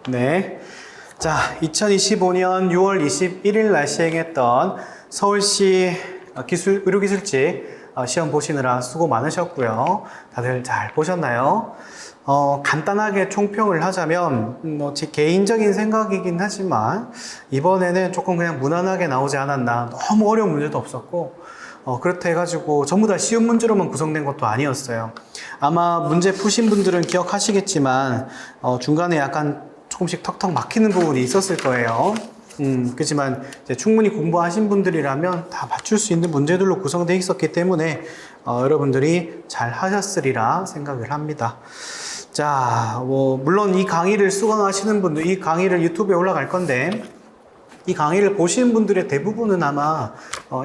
네. 자, 2025년 6월 21일 날 시행했던 서울시 의료기술직 시험 보시느라 수고 많으셨고요. 다들 잘 보셨나요? 간단하게 총평을 하자면, 제 개인적인 생각이긴 하지만, 이번에는 조금 그냥 무난하게 나오지 않았나. 너무 어려운 문제도 없었고, 그렇다 해가지고 전부 다 쉬운 문제로만 구성된 것도 아니었어요. 아마 문제 푸신 분들은 기억하시겠지만, 중간에 약간 조금씩 턱턱 막히는 부분이 있었을 거예요. 그렇지만 이제 충분히 공부하신 분들이라면 다 맞출 수 있는 문제들로 구성되어 있었기 때문에 여러분들이 잘 하셨으리라 생각을 합니다. 자, 물론 이 강의를 수강하시는 분들, 이 강의를 유튜브에 올라갈 건데, 이 강의를 보시는 분들의 대부분은 아마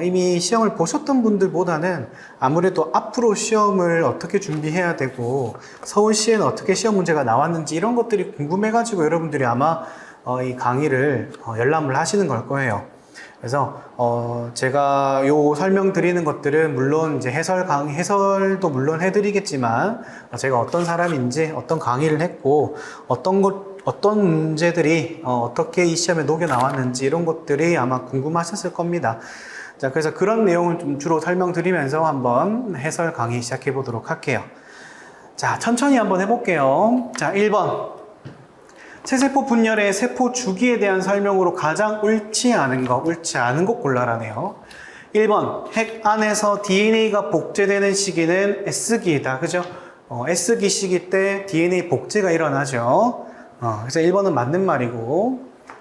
이미 시험을 보셨던 분들보다는 아무래도 앞으로 시험을 어떻게 준비해야 되고 서울시에는 어떻게 시험 문제가 나왔는지 이런 것들이 궁금해가지고 여러분들이 아마 이 강의를 열람을 하시는 걸 거예요. 그래서 제가 요 설명드리는 것들은 물론 이제 해설도 물론 해드리겠지만 제가 어떤 사람인지 어떤 강의를 했고 어떤 문제들이 어떻게 이 시험에 녹여 나왔는지 이런 것들이 아마 궁금하셨을 겁니다. 자, 그래서 그런 내용을 좀 주로 설명드리면서 한번 해설 강의 시작해 보도록 할게요. 자, 천천히 한번 해볼게요. 자, 1번. 세세포 분열의 세포 주기에 대한 설명으로 가장 옳지 않은 것 골라라네요. 1번, 핵 안에서 DNA가 복제되는 시기는 S기이다. 그죠? S기 시기 때 DNA 복제가 일어나죠. 그래서 1번은 맞는 말이고,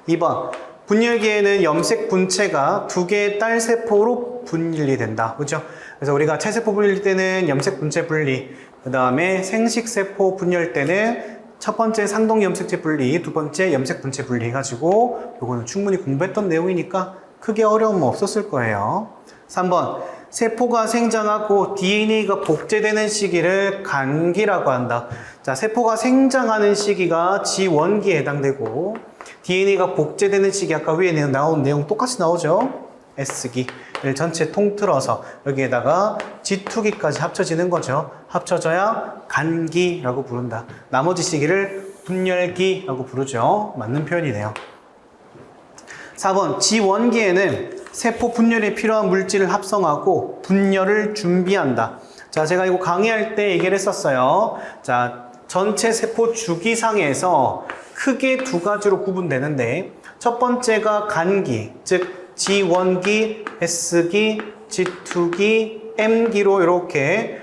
2번, 분열기에는 염색 분체가 두 개의 딸 세포로 분리된다. 그죠? 그래서 우리가 체세포 분릴 때는 염색 분체 분리, 그 다음에 생식세포 분열 때는 첫 번째 상동 염색체 분리, 두 번째 염색 분체 분리 해가지고 요거는 충분히 공부했던 내용이니까 크게 어려움은 없었을 거예요. 3번, 세포가 생장하고 DNA가 복제되는 시기를 간기라고 한다. 자, 세포가 생장하는 시기가 G1기에 해당되고 DNA가 복제되는 시기 아까 위에 나온 내용 똑같이 나오죠. S기를 전체 통틀어서 여기에다가 G2기까지 합쳐지는 거죠. 합쳐져야 간기라고 부른다. 나머지 시기를 분열기라고 부르죠. 맞는 표현이네요. 4번, G1기에는 세포 분열에 필요한 물질을 합성하고 분열을 준비한다. 자, 제가 이거 강의할 때 얘기를 했었어요. 자, 전체 세포 주기상에서 크게 두 가지로 구분되는데 첫 번째가 간기, 즉 G1기, S기, G2기, M기로 이렇게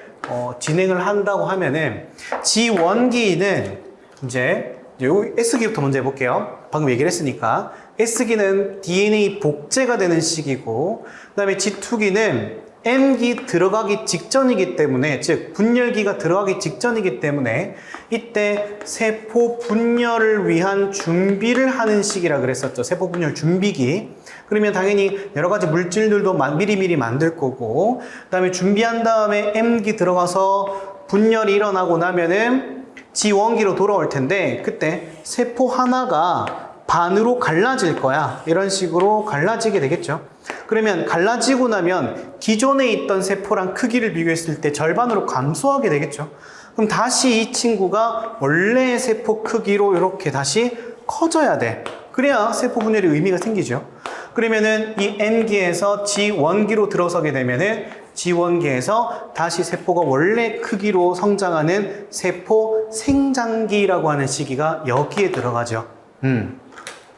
진행을 한다고 하면은 G1기는 이제 요 S기부터 먼저 해볼게요. 방금 얘기를 했으니까 S기는 DNA 복제가 되는 시기고 그 다음에 G2기는 M기 들어가기 직전이기 때문에 즉 분열기가 들어가기 직전이기 때문에 이때 세포 분열을 위한 준비를 하는 시기라 그랬었죠. 세포 분열 준비기. 그러면 당연히 여러 가지 물질들도 미리미리 만들 거고 그 다음에 준비한 다음에 M기 들어가서 분열이 일어나고 나면은 G1기로 돌아올 텐데 그때 세포 하나가 반으로 갈라질 거야. 이런 식으로 갈라지게 되겠죠. 그러면 갈라지고 나면 기존에 있던 세포랑 크기를 비교했을 때 절반으로 감소하게 되겠죠. 그럼 다시 이 친구가 원래의 세포 크기로 이렇게 다시 커져야 돼. 그래야 세포 분열의 의미가 생기죠. 그러면은 이 N기에서 G1기로 들어서게 되면은 G1기에서 다시 세포가 원래 크기로 성장하는 세포 생장기라고 하는 시기가 여기에 들어가죠.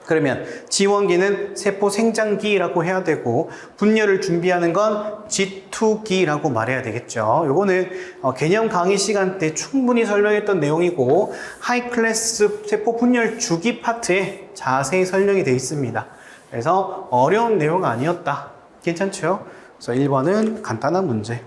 그러면 G1기는 세포 생장기라고 해야 되고 분열을 준비하는 건 G2기라고 말해야 되겠죠. 요거는 개념 강의 시간 때 충분히 설명했던 내용이고 하이클래스 세포 분열 주기 파트에 자세히 설명이 되어 있습니다. 그래서 어려운 내용 아니었다. 괜찮죠? 그래서 1번은 간단한 문제.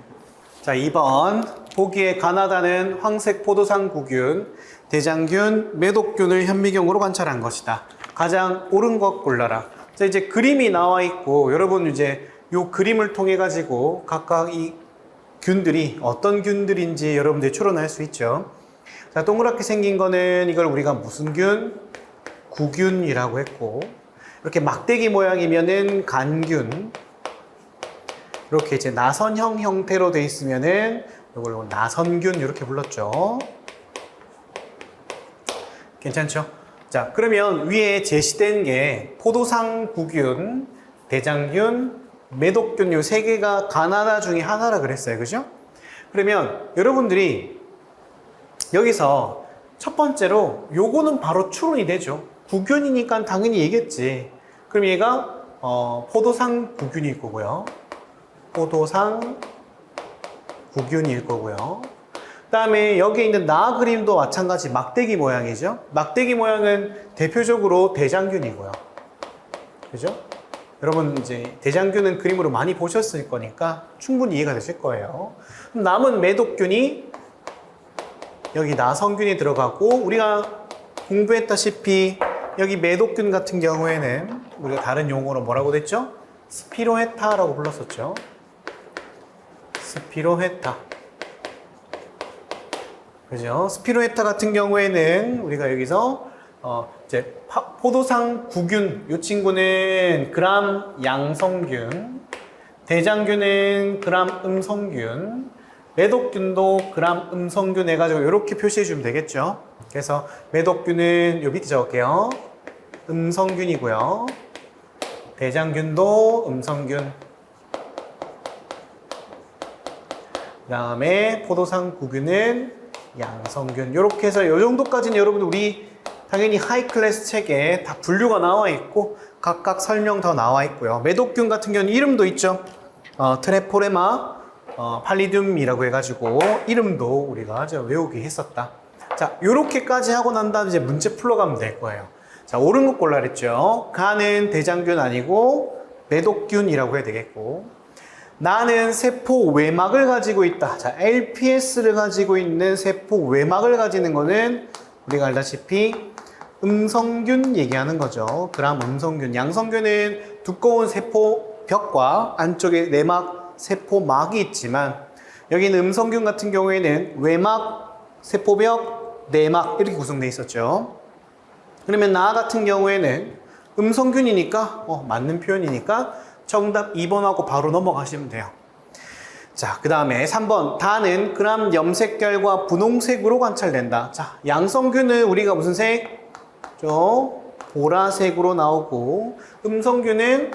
자, 2번 보기에 가나다는 황색 포도상구균, 대장균, 매독균을 현미경으로 관찰한 것이다. 가장 옳은 것 골라라. 자, 이제 그림이 나와 있고 여러분 이제 요 그림을 통해 가지고 각각 이 균들이 어떤 균들인지 여러분들이 추론할 수 있죠. 자, 동그랗게 생긴 거는 이걸 우리가 무슨 균? 구균이라고 했고 이렇게 막대기 모양이면은 간균. 이렇게 이제 나선형 형태로 돼 있으면은 이걸 나선균 이렇게 불렀죠. 괜찮죠? 자, 그러면 위에 제시된 게 포도상 구균, 대장균, 매독균 요 세 개가 가나다 중에 하나라 그랬어요. 그죠? 그러면 여러분들이 여기서 첫 번째로 요거는 바로 추론이 되죠. 구균이니까 당연히 얘겠지. 그럼 얘가 포도상 구균일 거고요. 포도상 구균일 거고요. 그 다음에 여기 있는 나 그림도 마찬가지 막대기 모양이죠. 막대기 모양은 대표적으로 대장균이고요. 그죠? 여러분 이제 대장균은 그림으로 많이 보셨을 거니까 충분히 이해가 되실 거예요. 그럼 남은 매독균이 여기 나성균이 들어가고, 우리가 공부했다시피 여기 매독균 같은 경우에는 우리가 다른 용어로 뭐라고 됐죠? 스피로헤타라고 불렀었죠. 스피로헤타. 그죠? 스피로헤타 같은 경우에는 우리가 여기서 이제 포도상 구균, 이 친구는 그람 양성균, 대장균은 그람 음성균, 매독균도 그람 음성균 해가지고 이렇게 표시해 주면 되겠죠. 그래서 매독균은 요 밑에 적을게요. 음성균이고요. 대장균도 음성균. 그 다음에 포도상 구균은 양성균. 이렇게 해서 이 정도까지는 여러분들 우리 당연히 하이클래스 책에 다 분류가 나와 있고 각각 설명 더 나와 있고요. 매독균 같은 경우는 이름도 있죠. 트레포레마 팔리듐이라고 해가지고 이름도 우리가 외우기 했었다. 자, 요렇게까지 하고 난 다음에 이제 문제 풀러가면 될 거예요. 자, 옳은 거 골라 그랬죠. 가는 대장균 아니고 매독균이라고 해야 되겠고, 나는 세포 외막을 가지고 있다. 자, LPS를 가지고 있는 세포 외막을 가지는 거는 우리가 알다시피 음성균 얘기하는 거죠. 그럼 음성균. 양성균은 두꺼운 세포 벽과 안쪽에 내막 세포막이 있지만, 여기는 음성균 같은 경우에는 외막, 세포벽, 내막 이렇게 구성되어 있었죠. 그러면 나 같은 경우에는 음성균이니까 맞는 표현이니까 정답 2번하고 바로 넘어가시면 돼요. 자, 그 다음에 3번. 다는 그람 염색결과 분홍색으로 관찰된다. 자, 양성균은 우리가 무슨 색? 보라색으로 나오고, 음성균은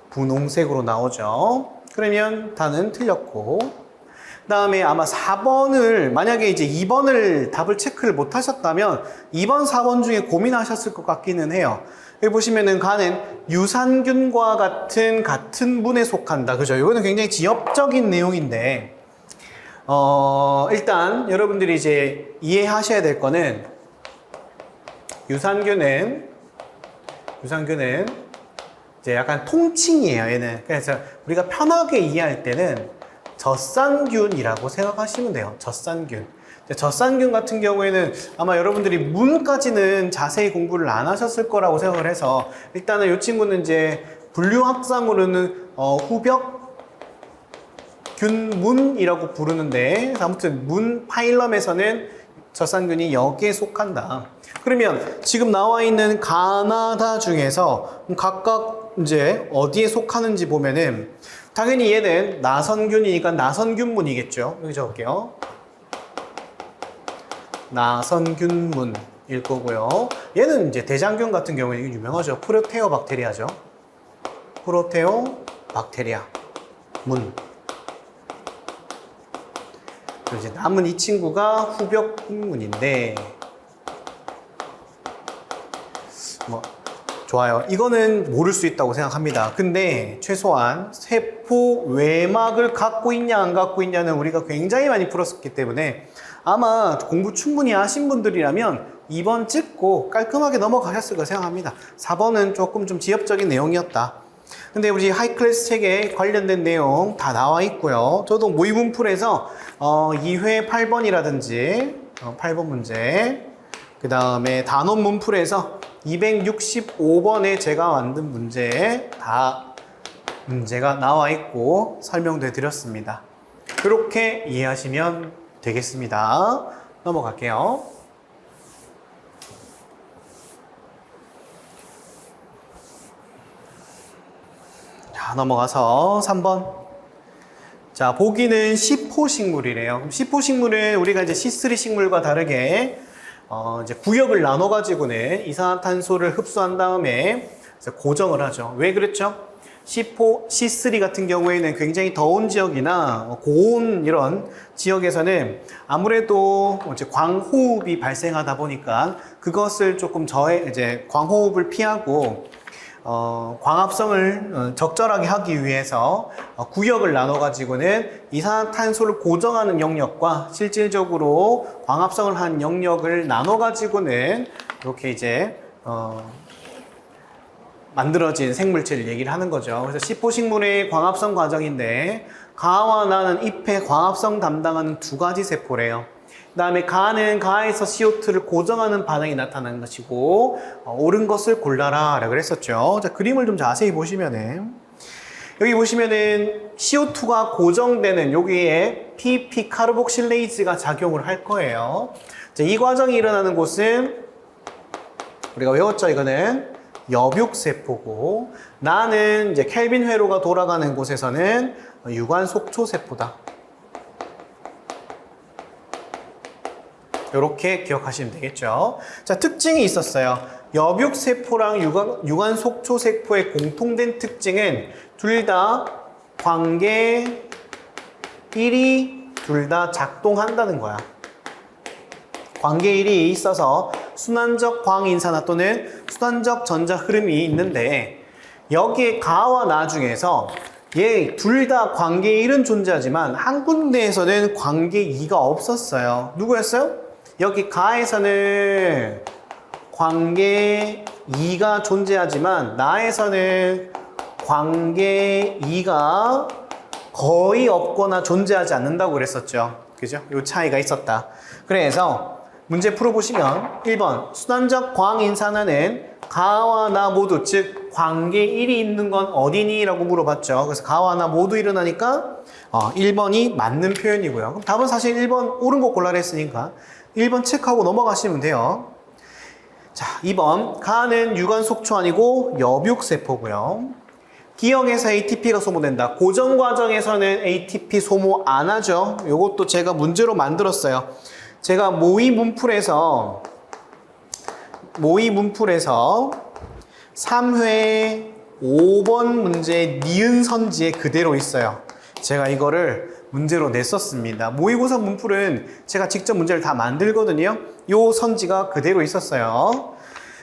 분홍색으로 나오죠. 그러면 다는 틀렸고, 그 다음에 아마 4번을, 만약에 이제 2번을 답을 체크를 못 하셨다면 2번, 4번 중에 고민하셨을 것 같기는 해요. 여기 보시면은 가는 유산균과 같은 문에 속한다. 그죠? 이거는 굉장히 지엽적인 내용인데, 일단 여러분들이 이제 이해하셔야 될 거는, 유산균은 이제 약간 통칭이에요, 얘는. 그래서 우리가 편하게 이해할 때는 젖산균이라고 생각하시면 돼요. 젖산균. 젖산균 같은 경우에는 아마 여러분들이 문까지는 자세히 공부를 안 하셨을 거라고 생각을 해서, 일단은 이 친구는 이제 분류학상으로는 후벽균문이라고 부르는데, 아무튼 문 파일럼에서는 젖산균이 여기에 속한다. 그러면 지금 나와 있는 가나다 중에서 각각 이제 어디에 속하는지 보면은, 당연히 얘는 나선균이니까 나선균문이겠죠. 여기 적을게요. 나선균문일 거고요. 얘는 이제 대장균 같은 경우에는 유명하죠. 프로테오박테리아죠. 프로테오박테리아 문. 그리고 이제 남은 이 친구가 후벽균문인데, 좋아요. 이거는 모를 수 있다고 생각합니다. 근데 최소한 세포 외막을 갖고 있냐 안 갖고 있냐는 우리가 굉장히 많이 풀었었기 때문에 아마 공부 충분히 하신 분들이라면 2번 찍고 깔끔하게 넘어가셨을 거 생각합니다. 4번은 조금 좀 지엽적인 내용이었다. 근데 우리 하이클래스 책에 관련된 내용 다 나와 있고요. 저도 모의문풀에서 2회 8번이라든지 8번 문제, 그 다음에 단원 문풀에서 265번에 제가 만든 문제 다 문제가 나와 있고 설명도 드렸습니다. 그렇게 이해하시면 되겠습니다. 넘어갈게요. 자, 넘어가서 3번. 자, 보기는 C4 식물이래요. C4 식물은 우리가 이제 C3 식물과 다르게 이제 구역을 나눠가지고는 이산화탄소를 흡수한 다음에 고정을 하죠. 왜 그랬죠? C4, C3 같은 경우에는 굉장히 더운 지역이나 고온 이런 지역에서는 아무래도 이제 광호흡이 발생하다 보니까 그것을 조금 이제 광호흡을 피하고 광합성을 적절하게 하기 위해서 구역을 나눠 가지고는 이산화탄소를 고정하는 영역과 실질적으로 광합성을 한 영역을 나눠 가지고는 이렇게 이제 만들어진 생물체를 얘기를 하는 거죠. 그래서 C4식물의 광합성 과정인데 가와 나는 잎의 광합성 담당하는 두 가지 세포래요. 그 다음에 가는 가에서 CO2를 고정하는 반응이 나타나는 것이고 옳은 것을 골라라 라고 그랬었죠. 자, 그림을 좀 자세히 보시면은 여기 보시면은 CO2가 고정되는 여기에 PP 카르복실레이즈가 작용을 할 거예요. 자, 이 과정이 일어나는 곳은 우리가 외웠죠. 이거는 여육세포고 나는 이제 켈빈 회로가 돌아가는 곳에서는 유관 속초세포다. 이렇게 기억하시면 되겠죠. 자, 특징이 있었어요. 여육세포랑 유관 속초세포의 공통된 특징은 둘 다 관계 1이 둘 다 작동한다는 거야. 관계 1이 있어서 순환적 광인산화 또는 순환적 전자 흐름이 있는데 여기에 가와 나 중에서 얘 둘 다 관계 1은 존재하지만 한 군데에서는 관계 2가 없었어요. 누구였어요? 여기 가에서는 관계 2가 존재하지만 나에서는 관계 2가 거의 없거나 존재하지 않는다고 그랬었죠. 그죠? 이 차이가 있었다. 그래서 문제 풀어보시면 1번 순환적 광인산화는 가와 나 모두 즉 관계 1이 있는 건 어디니? 라고 물어봤죠. 그래서 가와 나 모두 일어나니까 1번이 맞는 표현이고요. 그럼 답은 사실 1번 옳은 거 골라라 했으니까 1번 체크하고 넘어가시면 돼요. 자, 2번 가는 유관 속초 아니고 여육세포고요. 기역에서 ATP가 소모된다. 고정 과정에서는 ATP 소모 안 하죠. 이것도 제가 문제로 만들었어요. 제가 모의 문풀에서 3회 5번 문제 니은 선지에 그대로 있어요. 제가 이거를 문제로 냈었습니다. 모의고사 문풀은 제가 직접 문제를 다 만들거든요. 요 선지가 그대로 있었어요.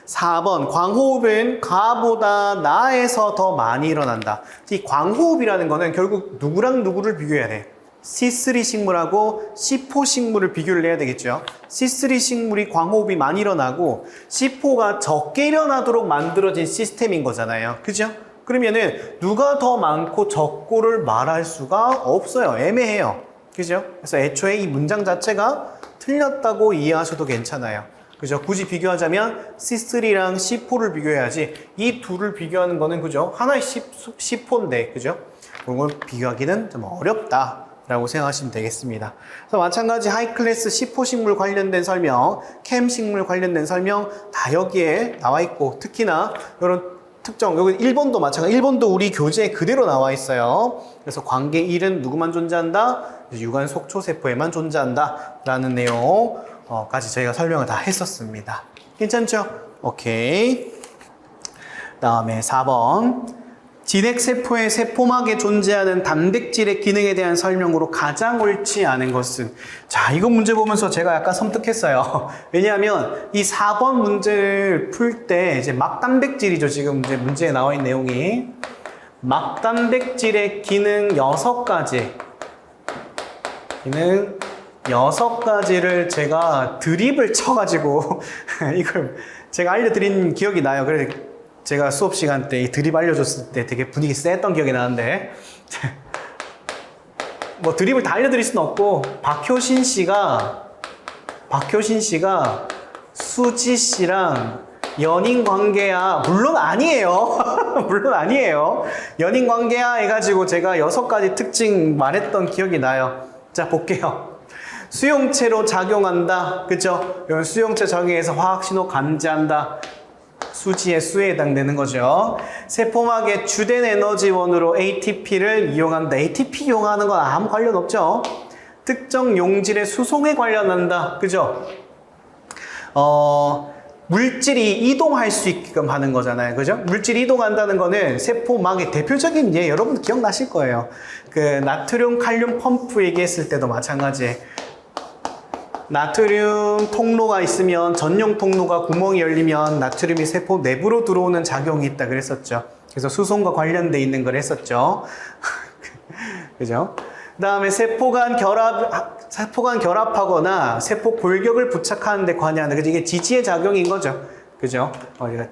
4번 광호흡은 가보다 나에서 더 많이 일어난다. 이 광호흡이라는 거는 결국 누구랑 누구를 비교해야 돼? C3 식물하고 C4 식물을 비교를 해야 되겠죠. C3 식물이 광호흡이 많이 일어나고 C4가 적게 일어나도록 만들어진 시스템인 거잖아요. 그죠? 그러면은 누가 더 많고 적고를 말할 수가 없어요. 애매해요. 그죠? 그래서 애초에 이 문장 자체가 틀렸다고 이해하셔도 괜찮아요. 그죠? 굳이 비교하자면 C3랑 C4를 비교해야지 이 둘을 비교하는 거는 그죠? 하나의 C4인데 그죠? 그런 걸 비교하기는 좀 어렵다 라고 생각하시면 되겠습니다. 그래서 마찬가지 하이클래스 C4 식물 관련된 설명, 캠 식물 관련된 설명 다 여기에 나와 있고 특히나 이런 특정, 여기 1번도 마찬가지, 1번도 우리 교재에 그대로 나와 있어요. 그래서 관계 1은 누구만 존재한다? 유관 속초세포에만 존재한다 라는 내용까지 저희가 설명을 다 했었습니다. 괜찮죠? 오케이. 다음에 4번 진핵세포의 세포막에 존재하는 단백질의 기능에 대한 설명으로 가장 옳지 않은 것은, 자, 이거 문제 보면서 제가 약간 섬뜩했어요. 왜냐하면 이 4번 문제를 풀 때 이제 막단백질이죠. 지금 이제 문제에 나와 있는 내용이 막단백질의 기능 6가지, 기능 6가지를 제가 드립을 쳐가지고 이걸 제가 알려드린 기억이 나요. 그래서 제가 수업 시간 때 이 드립 알려줬을 때 되게 분위기 셌던 기억이 나는데 뭐 드립을 다 알려드릴 수는 없고 박효신 씨가 수지 씨랑 연인 관계야, 물론 아니에요. 물론 아니에요. 연인 관계야 해가지고 제가 6가지 특징 말했던 기억이 나요. 자, 볼게요. 수용체로 작용한다. 그죠? 수용체 작용해서 화학신호 감지한다. 수지의 수에 해당되는 거죠. 세포막의 주된 에너지원으로 ATP를 이용한다. ATP 이용하는 건 아무 관련 없죠. 특정 용질의 수송에 관련한다. 그죠? 물질이 이동할 수 있게끔 하는 거잖아요. 그죠? 물질이 이동한다는 거는 세포막의 대표적인 예, 여러분 기억나실 거예요. 그 나트륨 칼륨 펌프 얘기했을 때도 마찬가지. 나트륨 통로가 있으면 전용 통로가 구멍이 열리면 나트륨이 세포 내부로 들어오는 작용이 있다 그랬었죠. 그래서 수송과 관련돼 있는 걸 했었죠. 그죠? 그 다음에 세포간 결합하거나 세포 골격을 부착하는 데 관여하는, 그죠? 이게 지지의 작용인 거죠. 그죠?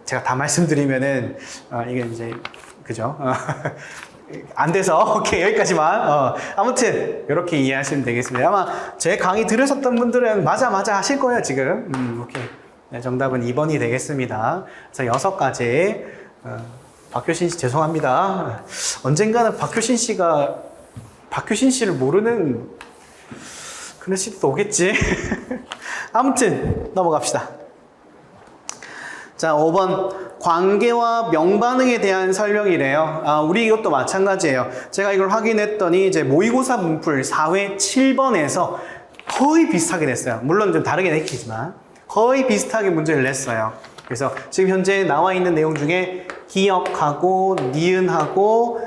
제가 다 말씀드리면은, 이게 이제, 그죠? 안 돼서, 오케이, 여기까지만. 아무튼, 이렇게 이해하시면 되겠습니다. 아마 제 강의 들으셨던 분들은 맞아 하실 거예요, 지금. 오케이. 네, 정답은 2번이 되겠습니다. 그래서 6가지. 박효신 씨, 죄송합니다. 언젠가는 박효신 씨를 모르는 그런 시대도 오겠지. 아무튼 넘어갑시다. 자, 5번 관계와 명반응에 대한 설명이래요. 우리 이것도 마찬가지예요. 제가 이걸 확인했더니 이제 모의고사 문풀 4회 7번에서 거의 비슷하게 냈어요. 물론 좀 다르게 냈지만 거의 비슷하게 문제를 냈어요. 그래서 지금 현재 나와 있는 내용 중에 기억하고 니은하고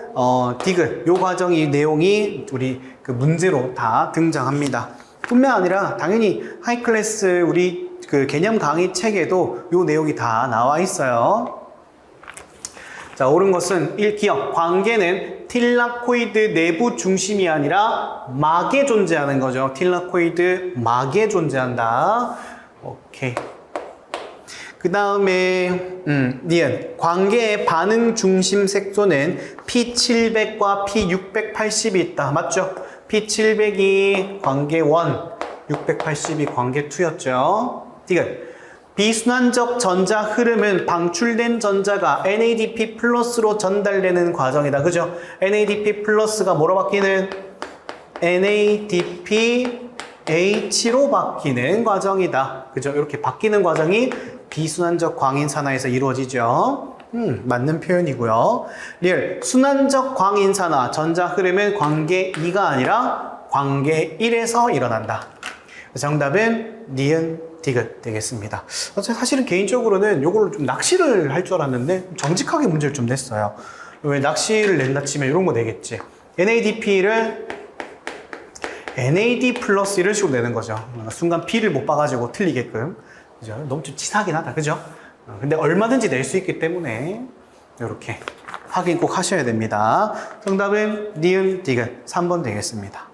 디귿 요 과정이 내용이 우리 그 문제로 다 등장합니다. 뿐만 아니라 당연히 하이클래스 우리 그 개념 강의 책에도 요 내용이 다 나와 있어요. 자, 옳은 것은 1기억 관계는 틸라코이드 내부 중심이 아니라 막에 존재하는 거죠. 틸라코이드 막에 존재한다. 오케이. 그 다음에 니은 관계의 반응 중심 색소는 P700과 P680이 있다. 맞죠? P700이 관계 1, 680이 관계 2였죠. 디귿 비순환적 전자 흐름은 방출된 전자가 NADP 플러스로 전달되는 과정이다. 그죠? NADP 플러스가 뭐로 바뀌는? NADP H로 바뀌는 과정이다. 그죠? 이렇게 바뀌는 과정이 비순환적 광인산화에서 이루어지죠. 맞는 표현이고요. 리얼 순환적 광인산화 전자 흐름은 관계 2가 아니라 관계 1에서 일어난다. 정답은 니은 디귿 되겠습니다. 사실은 개인적으로는 이걸 좀 낚시를 할 줄 알았는데 정직하게 문제를 좀 냈어요. 왜 낚시를 낸다 치면 이런 거 내겠지. NADP를 NAD 플러스 이런 식으로 내는 거죠. 순간 P를 못 봐가지고 틀리게끔. 그죠? 너무 좀 치사하긴 하다. 그죠? 근데 얼마든지 낼 수 있기 때문에 이렇게 확인 꼭 하셔야 됩니다. 정답은 니은 디귿 3번 되겠습니다.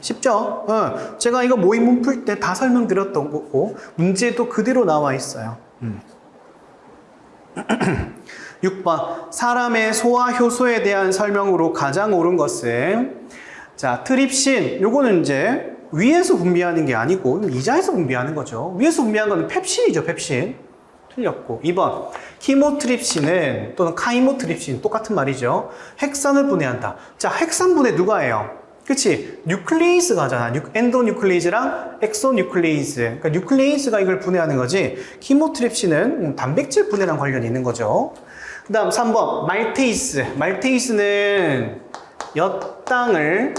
쉽죠? 제가 이거 모의문 풀 때 다 설명드렸던 거고 문제도 그대로 나와 있어요. 6번 사람의 소화 효소에 대한 설명으로 가장 옳은 것은 자 트립신 요거는 이제 위에서 분비하는 게 아니고 이자에서 분비하는 거죠. 위에서 분비하는 거는 펩신이죠. 펩신. 틀렸고 2번 키모트립신은 또는 카이모트립신 똑같은 말이죠. 핵산을 분해한다. 자 핵산 분해 누가 해요? 그치? 뉴클레이스가 하잖아. 엔도뉴클레이즈랑 엑소뉴클레이즈. 그러니까 뉴클레이스가 이걸 분해하는 거지. 키모트립신은 단백질 분해랑 관련이 있는 거죠. 그 다음 3번 말테이스. 말테이스는 엿당을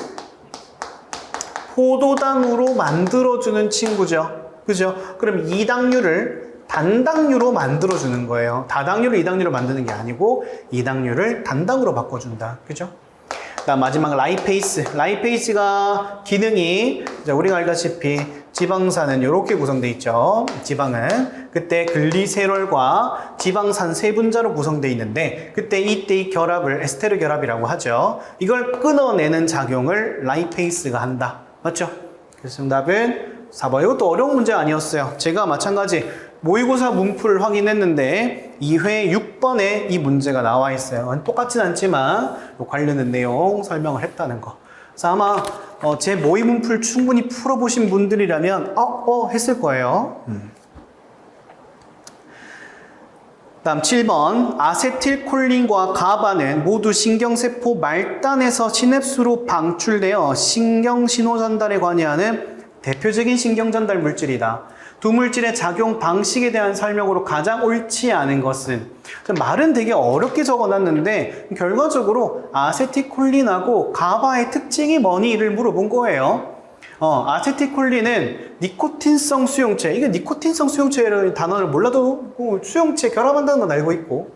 포도당으로 만들어주는 친구죠. 그죠? 그럼 이당류를 단당류로 만들어주는 거예요. 다당류를 이당류로 만드는 게 아니고 이당류를 단당으로 바꿔준다. 그죠? 그다음 마지막 라이페이스. 라이페이스가 기능이 우리가 알다시피 지방산은 이렇게 구성되어 있죠. 지방은 그때 글리세롤과 지방산 세 분자로 구성되어 있는데 그때 이때 이 결합을 에스테르 결합이라고 하죠. 이걸 끊어내는 작용을 라이페이스가 한다. 맞죠? 그래서 정답은 4번. 이것도 어려운 문제 아니었어요. 제가 마찬가지 모의고사 문풀 확인했는데 2회 6번에 이 문제가 나와 있어요. 똑같진 않지만 관련된 내용 설명을 했다는 거. 그래서 아마 제 모의 문풀 충분히 풀어보신 분들이라면 했을 거예요. 다음 7번 아세틸콜린과 가바는 모두 신경세포 말단에서 시냅스로 방출되어 신경신호 전달에 관여하는 대표적인 신경전달 물질이다. 두 물질의 작용 방식에 대한 설명으로 가장 옳지 않은 것은 말은 되게 어렵게 적어놨는데 결과적으로 아세틸콜린하고 가바의 특징이 뭐니? 를 물어본 거예요. 아세틸콜린은 니코틴성 수용체. 이게 니코틴성 수용체라는 단어를 몰라도 수용체 결합한다는 건 알고 있고,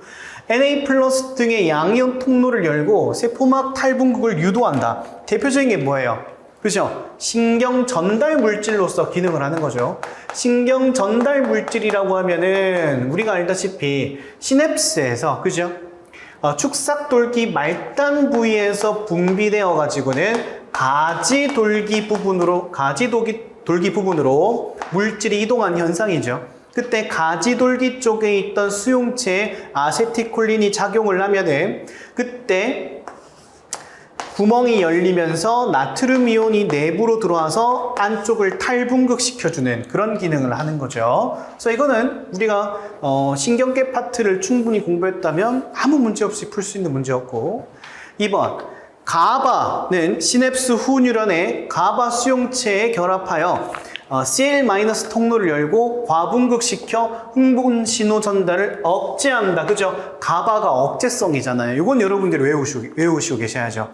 Na 플러스 등의 양이온 통로를 열고 세포막 탈분극을 유도한다. 대표적인 게 뭐예요? 그죠? 신경 전달 물질로서 기능을 하는 거죠. 신경 전달 물질이라고 하면은 우리가 알다시피 시냅스에서, 그죠? 축삭돌기 말단 부위에서 분비되어 가지고는 가지돌기 부분으로 물질이 이동한 현상이죠. 그때 가지돌기 쪽에 있던 수용체에 아세틸콜린이 작용을 하면은 그때 구멍이 열리면서 나트륨 이온이 내부로 들어와서 안쪽을 탈분극시켜주는 그런 기능을 하는 거죠. 그래서 이거는 우리가 신경계 파트를 충분히 공부했다면 아무 문제 없이 풀 수 있는 문제였고, 2번 가바는 시냅스 후 뉴런의 가바 수용체에 결합하여 CL- 통로를 열고 과분극시켜 흥분 신호 전달을 억제한다. 그죠? 가바가 억제성이잖아요. 이건 여러분들이 외우시고 계셔야죠.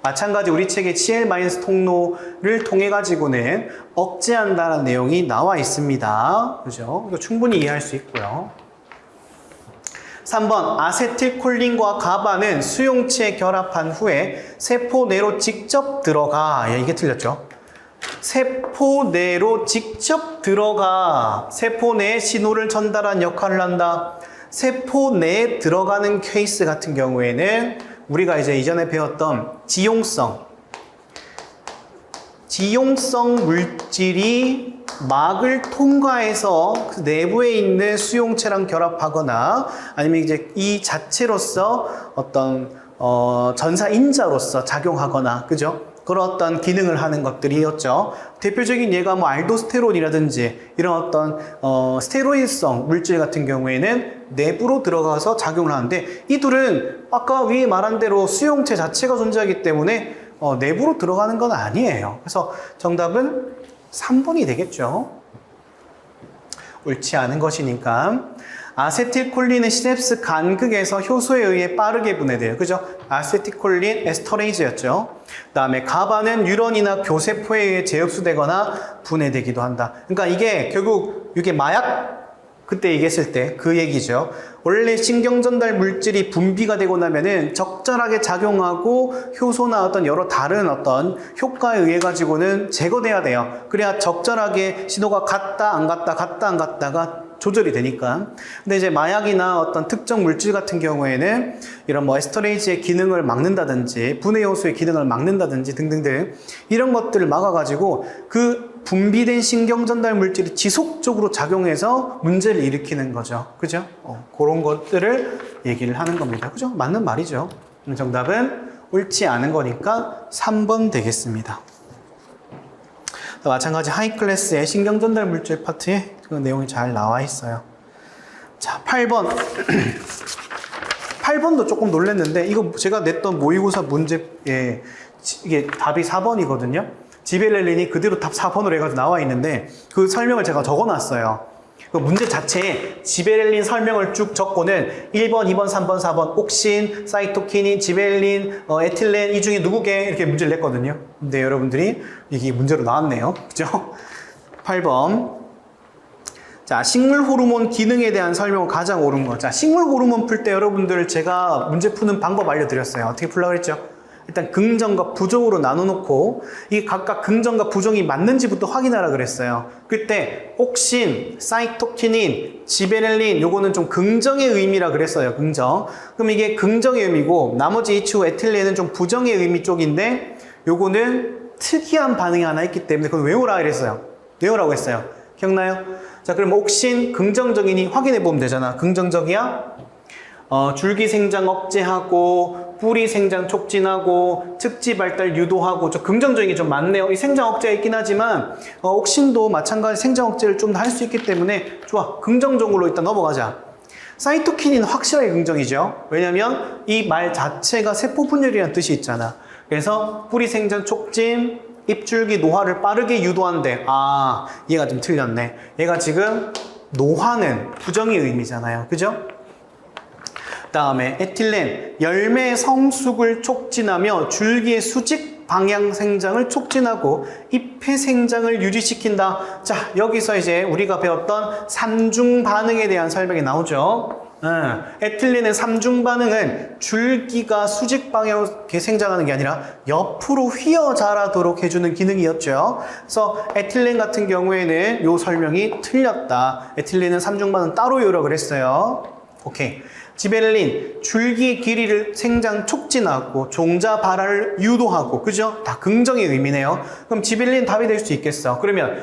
마찬가지 우리 책에 CL- 통로를 통해 가지고는 억제한다는 내용이 나와 있습니다. 그죠? 이거 충분히 이해할 수 있고요. 3번 아세틸콜린과 가바는 수용체에 결합한 후에 세포 내로 직접 들어가. 이게 틀렸죠? 세포 내로 직접 들어가 세포 내에 신호를 전달한 역할을 한다. 세포 내에 들어가는 케이스 같은 경우에는 우리가 이제 이전에 배웠던 지용성 물질이 막을 통과해서 그 내부에 있는 수용체랑 결합하거나 아니면 이제 이 자체로서 어떤 전사인자로서 작용하거나, 그죠? 그런 어떤 기능을 하는 것들이었죠. 대표적인 예가 뭐 알도스테론이라든지 이런 어떤 스테로이드성 물질 같은 경우에는 내부로 들어가서 작용을 하는데, 이 둘은 아까 위에 말한 대로 수용체 자체가 존재하기 때문에 내부로 들어가는 건 아니에요. 그래서 정답은 3번이 되겠죠. 옳지 않은 것이니까. 아세틸콜린은 시냅스 간극에서 효소에 의해 빠르게 분해돼요. 그죠? 아세틸콜린 에스터레이즈였죠. 그 다음에 가바는 뉴런이나 교세포에 의해 재흡수되거나 분해되기도 한다. 그러니까 이게 결국 이게 마약 그때 얘기했을 때 그 얘기죠. 원래 신경전달 물질이 분비가 되고 나면은 적절하게 작용하고 효소나 어떤 여러 다른 어떤 효과에 의해 가지고는 제거돼야 돼요. 그래야 적절하게 신호가 갔다 안 갔다가 조절이 되니까. 근데 이제 마약이나 어떤 특정 물질 같은 경우에는 이런 뭐 에스터레이즈의 기능을 막는다든지 분해 효소의 기능을 막는다든지 등등등 이런 것들을 막아가지고 그 분비된 신경전달 물질이 지속적으로 작용해서 문제를 일으키는 거죠. 그죠? 그런 것들을 얘기를 하는 겁니다. 그죠? 맞는 말이죠. 정답은 옳지 않은 거니까 3번 되겠습니다. 마찬가지 하이클래스의 신경전달 물질 파트에 그 내용이 잘 나와 있어요. 자, 8번. 8번도 조금 놀랐는데, 이거 제가 냈던 모의고사 문제에 이게 답이 4번이거든요. 지베렐린이 그대로 답 4번으로 해가지고 나와 있는데, 그 설명을 제가 적어 놨어요. 그 문제 자체에 지베렐린 설명을 쭉 적고는 1번, 2번, 3번, 4번, 옥신, 사이토키닌, 지베렐린, 에틸렌 이 중에 누구게 이렇게 문제를 냈거든요. 근데 여러분들이 이게 문제로 나왔네요. 그죠? 8번. 자, 식물 호르몬 기능에 대한 설명은 가장 옳은 거. 자, 식물 호르몬 풀 때 여러분들 제가 문제 푸는 방법 알려드렸어요. 어떻게 풀라고 그랬죠? 일단 긍정과 부정으로 나눠놓고 이게 각각 긍정과 부정이 맞는지부터 확인하라 그랬어요. 그때 옥신, 사이토키닌, 지베렐린 요거는 좀 긍정의 의미라 그랬어요. 긍정. 그럼 이게 긍정의 의미고 나머지 H2 에틸렌은 좀 부정의 의미 쪽인데 요거는 특이한 반응이 하나 있기 때문에 그건 외우라 그랬어요. 외우라고 했어요. 기억나요? 자, 그럼 옥신 긍정적이니 확인해 보면 되잖아. 긍정적이야? 줄기 생장 억제하고 뿌리 생장 촉진하고 특지 발달 유도하고 좀 긍정적인 게 좀 많네요. 이 생장 억제가 있긴 하지만 옥신도 마찬가지 생장 억제를 좀 더 할 수 있기 때문에 좋아. 긍정적으로 일단 넘어가자. 사이토키닌 확실하게 긍정이죠. 왜냐면 이 말 자체가 세포 분열이라는 뜻이 있잖아. 그래서 뿌리 생장 촉진, 잎줄기 노화를 빠르게 유도한대. 아, 얘가 좀 틀렸네. 얘가 지금 노화는 부정의 의미잖아요. 그죠? 다음에 에틸렌, 열매 성숙을 촉진하며 줄기의 수직 방향 생장을 촉진하고 잎의 생장을 유지시킨다. 자, 여기서 이제 우리가 배웠던 삼중 반응에 대한 설명이 나오죠. 에틸렌의 삼중 반응은 줄기가 수직 방향으로 생장하는 게 아니라 옆으로 휘어 자라도록 해주는 기능이었죠. 그래서 에틸렌 같은 경우에는 이 설명이 틀렸다. 에틸렌은 삼중 반응 따로 요약을 했어요. 오케이. 지베렐린, 줄기의 길이를 생장 촉진하고 종자 발화를 유도하고, 그죠? 다 긍정의 의미네요. 그럼 지베렐린 답이 될 수 있겠어. 그러면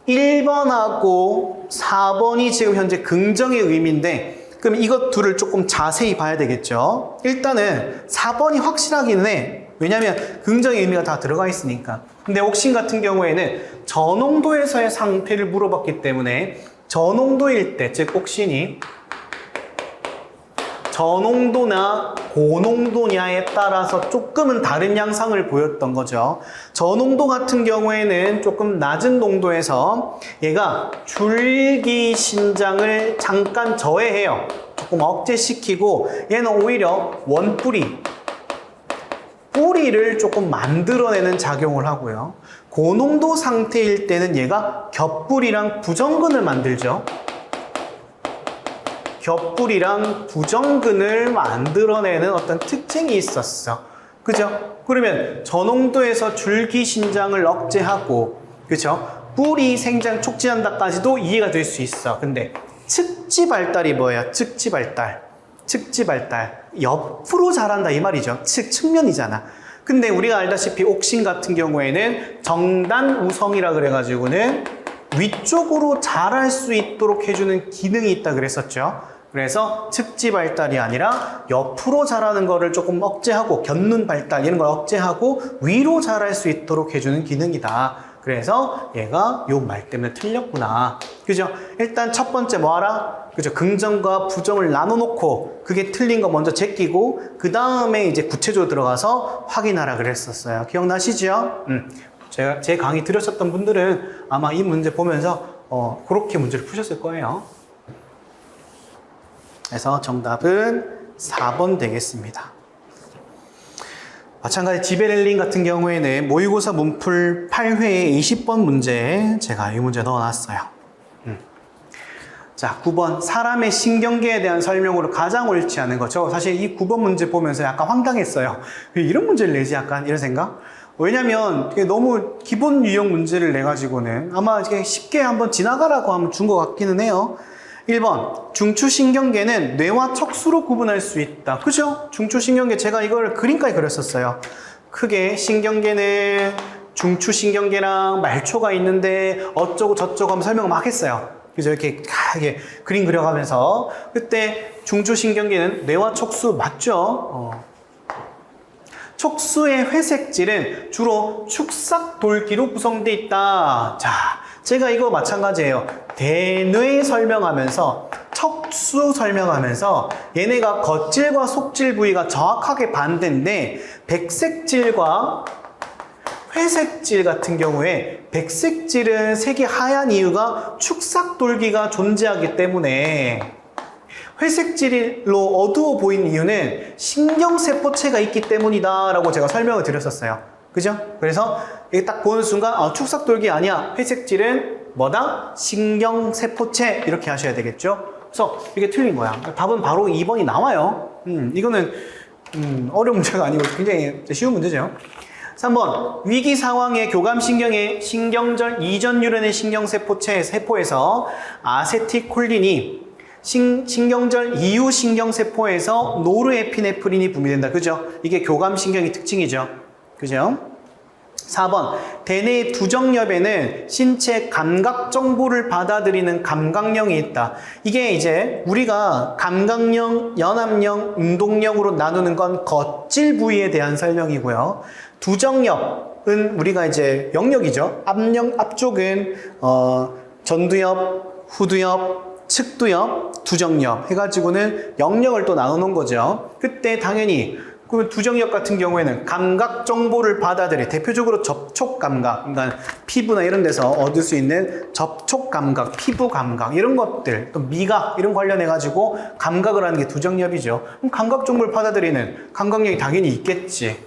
1번하고 4번이 지금 현재 긍정의 의미인데, 그럼 이것 둘을 조금 자세히 봐야 되겠죠? 일단은 4번이 확실하기는 해. 왜냐면 긍정의 의미가 다 들어가 있으니까. 근데 옥신 같은 경우에는 저농도에서의 상태를 물어봤기 때문에 저농도일 때, 즉 옥신이 저농도나 고농도냐에 따라서 조금은 다른 양상을 보였던 거죠. 저농도 같은 경우에는 조금 낮은 농도에서 얘가 줄기 신장을 잠깐 저해해요. 조금 억제시키고 얘는 오히려 뿌리를 조금 만들어내는 작용을 하고요. 고농도 상태일 때는 얘가 겹뿌리랑 부정근을 만들죠. 겹뿌리랑 부정근을 만들어내는 어떤 특징이 있었어. 그죠? 그러면 저농도에서 줄기 신장을 억제하고, 그죠? 뿌리 생장 촉진한다까지도 이해가 될 수 있어. 근데 측지 발달이 뭐예요? 측지 발달. 옆으로 자란다 이 말이죠. 측면이잖아. 근데 우리가 알다시피 옥신 같은 경우에는 정단 우성이라 그래가지고는 위쪽으로 자랄 수 있도록 해주는 기능이 있다 그랬었죠. 그래서 측지 발달이 아니라 옆으로 자라는 거를 조금 억제하고 겪는 발달 이런 걸 억제하고 위로 자랄 수 있도록 해주는 기능이다. 그래서 얘가 요 말 때문에 틀렸구나. 그죠? 일단 첫 번째 뭐 하라? 그죠? 긍정과 부정을 나눠놓고 그게 틀린 거 먼저 제끼고 그 다음에 이제 구체적으로 들어가서 확인하라 그랬었어요. 기억나시죠? 제 강의 들으셨던 분들은 아마 이 문제 보면서 그렇게 문제를 푸셨을 거예요. 그래서 정답은 4번 되겠습니다. 마찬가지 지베렐린 같은 경우에는 모의고사 문풀 8회에 20번 문제 제가 이 문제 넣어놨어요. 자, 9번 사람의 신경계에 대한 설명으로 가장 옳지 않은 거죠. 사실 이 9번 문제 보면서 약간 황당했어요. 왜 이런 문제를 내지? 약간 이런 생각? 왜냐면 이게 너무 기본 유형 문제를 내가지고는 아마 이게 쉽게 한번 지나가라고 하면 준 것 같기는 해요. 1번 중추신경계는 뇌와 척수로 구분할 수 있다. 그죠? 중추신경계 제가 이걸 그림까지 그렸었어요. 크게 신경계는 중추신경계랑 말초가 있는데 어쩌고 저쩌고 하면 설명을 막 했어요. 그죠? 이렇게 그림 그려가면서 그때 중추신경계는 뇌와 척수 맞죠? 척수의 회색질은 주로 축삭돌기로 구성되어 있다. 자, 제가 이거 마찬가지예요. 대뇌 설명하면서 척수 설명하면서 얘네가 겉질과 속질 부위가 정확하게 반대인데 백색질과 회색질 같은 경우에 백색질은 색이 하얀 이유가 축삭돌기가 존재하기 때문에 회색질로 어두워 보이는 이유는 신경세포체가 있기 때문이다 라고 제가 설명을 드렸었어요. 그죠? 그래서 이게 딱 보는 순간 축삭돌기 아니야. 회색질은 뭐다? 신경세포체 이렇게 하셔야 되겠죠? 그래서 이게 틀린 거야. 답은 바로 2번이 나와요. 이거는 어려운 문제가 아니고 굉장히 쉬운 문제죠. 3번 위기 상황의 교감신경의 신경절 이전 유련의 신경세포체 세포에서 아세틸콜린이 신경절 이후 신경세포에서 노르에피네프린이 분비된다. 그죠? 이게 교감신경의 특징이죠. 그죠? 4번 대뇌 두정엽에는 신체 감각 정보를 받아들이는 감각령이 있다. 이게 이제 우리가 감각령, 연합령, 운동령으로 나누는 건 겉질 부위에 대한 설명이고요. 두정엽은 우리가 이제 영역이죠. 앞쪽은 전두엽, 후두엽, 측두엽, 두정엽 해가지고는 영역을 또 나누는 거죠. 그때 당연히 그러면 두정엽 같은 경우에는 감각 정보를 받아들이 대표적으로 접촉 감각, 그러니까 피부나 이런 데서 얻을 수 있는 접촉 감각, 피부 감각 이런 것들, 또 미각 이런 관련해 가지고 감각을 하는 게 두정엽이죠. 그럼 감각 정보를 받아들이는 감각력이 당연히 있겠지.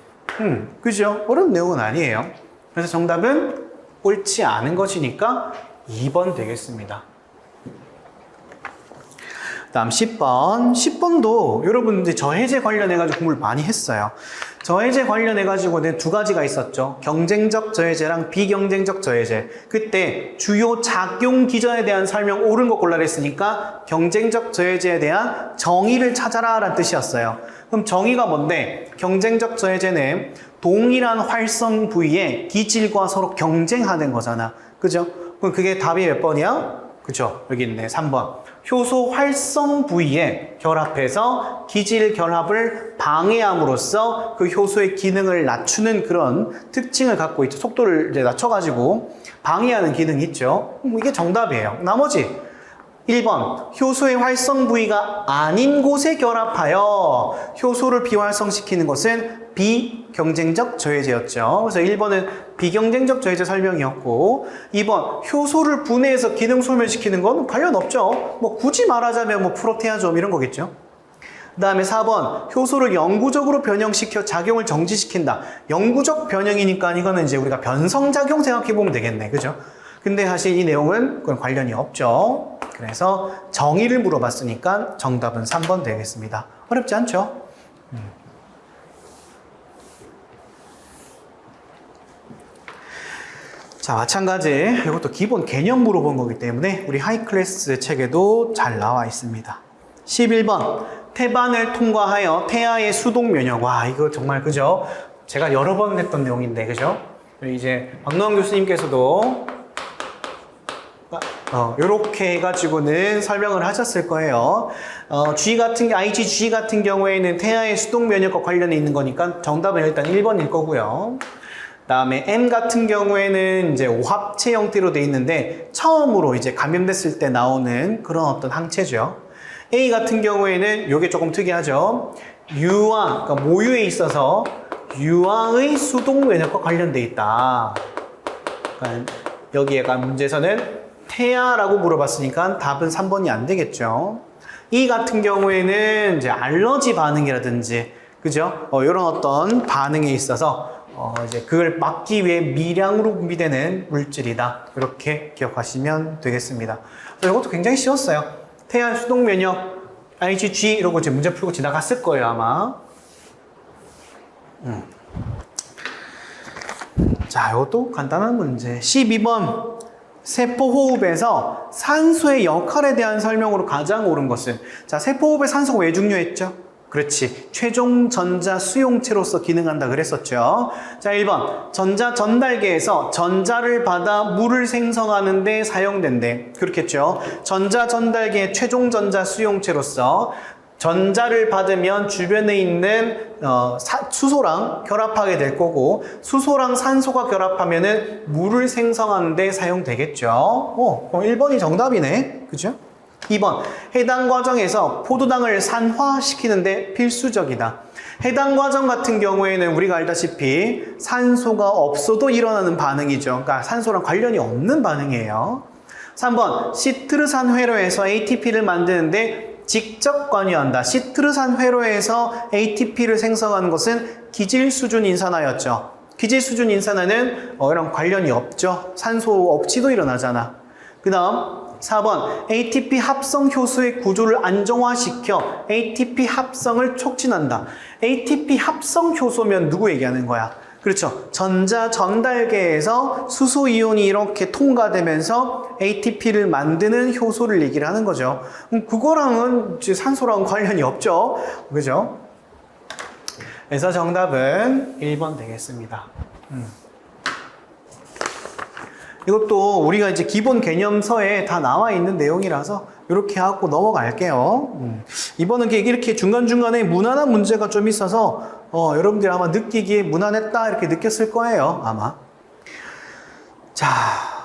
그죠? 어려운 내용은 아니에요. 그래서 정답은 옳지 않은 것이니까 2번 되겠습니다. 다음 10번. 10번도 여러분 이제 저해제 관련해가지고 공부를 많이 했어요. 저해제 관련해가지고는 두 가지가 있었죠. 경쟁적 저해제랑 비경쟁적 저해제. 그때 주요 작용 기전에 대한 설명 옳은 거 골라라 했으니까 경쟁적 저해제에 대한 정의를 찾아라 라는 뜻이었어요. 그럼 정의가 뭔데? 경쟁적 저해제는 동일한 활성 부위에 기질과 서로 경쟁하는 거잖아. 그죠? 그럼 그게 답이 몇 번이야? 그죠? 여기 있네. 3번. 효소 활성 부위에 결합해서 기질 결합을 방해함으로써 그 효소의 기능을 낮추는 그런 특징을 갖고 있죠. 속도를 이제 낮춰가지고 방해하는 기능이 있죠. 이게 정답이에요. 나머지 1번. 효소의 활성 부위가 아닌 곳에 결합하여 효소를 비활성시키는 것은 비경쟁적 저해제였죠. 그래서 1번은 비경쟁적 저해제 설명이었고, 2번 효소를 분해해서 기능 소멸시키는 건 관련 없죠. 뭐 굳이 말하자면 뭐 프로테아좀 이런 거겠죠. 그 다음에 4번 효소를 영구적으로 변형시켜 작용을 정지시킨다. 영구적 변형이니까 이거는 이제 우리가 변성작용 생각해 보면 되겠네. 그죠? 근데 사실 이 내용은 그건 관련이 없죠. 그래서 정의를 물어봤으니까 정답은 3번 되겠습니다. 어렵지 않죠? 자, 마찬가지 이것도 기본 개념 물어본 거기 때문에 우리 하이클래스 책에도 잘 나와 있습니다. 11번 태반을 통과하여 태아의 수동 면역. 와, 이거 정말 그죠? 제가 여러 번 했던 내용인데 그죠? 이제 박노환 교수님께서도 요렇게 해가지고는 설명을 하셨을 거예요. IgG 같은 경우에는 태아의 수동 면역과 관련이 있는 거니까 정답은 일단 1번일 거고요. 다음에 M 같은 경우에는 이제 오합체 형태로 돼 있는데 처음으로 이제 감염됐을 때 나오는 그런 어떤 항체죠. A 같은 경우에는 요게 조금 특이하죠. 유아, 그러니까 모유에 있어서 유아의 수동 면역과 관련돼 있다. 그러니까 여기에가 문제에서는 태아라고 물어봤으니까 답은 3번이 안 되겠죠. E 같은 경우에는 이제 알러지 반응이라든지, 그죠? 이런 어떤 반응에 있어서 이제 그걸 막기 위해 미량으로 분비되는 물질이다. 이렇게 기억하시면 되겠습니다. 이것도 굉장히 쉬웠어요. 태아 수동 면역, IgG 이런 거 이제 문제 풀고 지나갔을 거예요, 아마. 자, 이것도 간단한 문제. 12번. 세포호흡에서 산소의 역할에 대한 설명으로 가장 옳은 것은, 자, 세포호흡에 산소가 왜 중요했죠? 그렇지. 최종 전자 수용체로서 기능한다 그랬었죠. 자, 1번. 전자 전달계에서 전자를 받아 물을 생성하는 데 사용된대. 그렇겠죠. 전자 전달계의 최종 전자 수용체로서 전자를 받으면 주변에 있는 수소랑 결합하게 될 거고, 수소랑 산소가 결합하면은 물을 생성하는 데 사용되겠죠. 그럼 1번이 정답이네. 그죠? 2번. 해당 과정에서 포도당을 산화시키는데 필수적이다. 해당 과정 같은 경우에는 우리가 알다시피 산소가 없어도 일어나는 반응이죠. 그러니까 산소랑 관련이 없는 반응이에요. 3번. 시트르산 회로에서 ATP를 만드는데 직접 관여한다. 시트르산 회로에서 ATP를 생성하는 것은 기질 수준 인산화였죠. 기질 수준 인산화는 이런 관련이 없죠. 산소 없이도 일어나잖아. 그 다음 4번. ATP 합성 효소의 구조를 안정화시켜 ATP 합성을 촉진한다. ATP 합성 효소면 누구 얘기하는 거야? 그렇죠. 전자 전달계에서 수소 이온이 이렇게 통과되면서 ATP를 만드는 효소를 얘기를 하는 거죠. 그거랑은 산소랑 관련이 없죠. 그죠? 그래서 정답은 1번 되겠습니다. 이것도 우리가 이제 기본 개념서에 다 나와 있는 내용이라서 이렇게 하고 넘어갈게요. 이번은 이렇게 중간중간에 무난한 문제가 좀 있어서 여러분들이 아마 느끼기에 무난했다 이렇게 느꼈을 거예요, 아마. 자,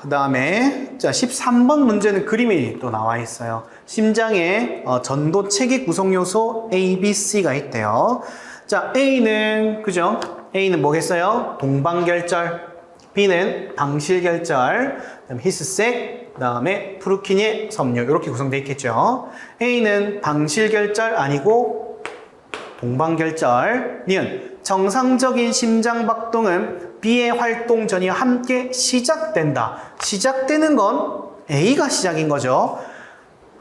그 다음에 13번 문제는 그림이 또 나와 있어요. 심장에 전도체계 구성요소 A, B, C가 있대요. 자, A는 그죠? A는 뭐겠어요? 동방결절. B는 방실결절, 그다음에 히스색, 그다음에 프루키니의 섬유 이렇게 구성되어 있겠죠. A는 방실결절 아니고 동반결절. 니은 정상적인 심장박동은 B의 활동 전이와 함께 시작된다. 시작되는 건 A가 시작인 거죠.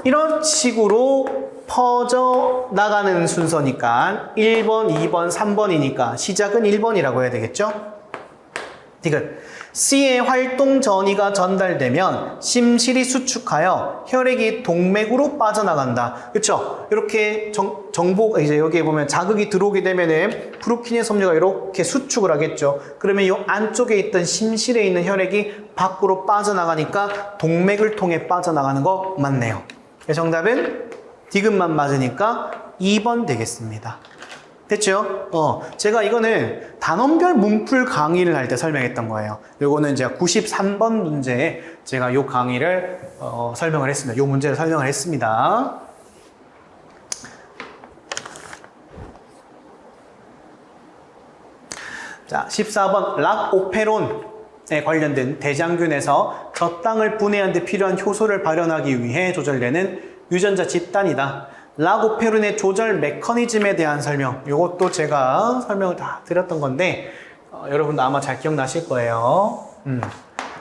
이런 식으로 퍼져나가는 순서니까 1번, 2번, 3번이니까 시작은 1번이라고 해야 되겠죠? 디귿. C의 활동 전이가 전달되면 심실이 수축하여 혈액이 동맥으로 빠져나간다. 그렇죠? 이렇게 정보 이제 여기에 보면 자극이 들어오게 되면은 프루키닌 섬유가 이렇게 수축을 하겠죠. 그러면 이 안쪽에 있던 심실에 있는 혈액이 밖으로 빠져나가니까 동맥을 통해 빠져나가는 거 맞네요. 정답은 디귿만 맞으니까 2번 되겠습니다. 됐죠? 제가 이거는 단원별 문풀 강의를 할 때 설명했던 거예요. 요거는 제가 93번 문제에 제가 요 강의를 설명을 했습니다. 요 문제를 설명을 했습니다. 자, 14번 락오페론에 관련된 대장균에서 젖당을 분해하는 데 필요한 효소를 발현하기 위해 조절되는 유전자 집단이다. 락오페론의 조절 메커니즘에 대한 설명, 이것도 제가 설명을 다 드렸던 건데 여러분도 아마 잘 기억나실 거예요.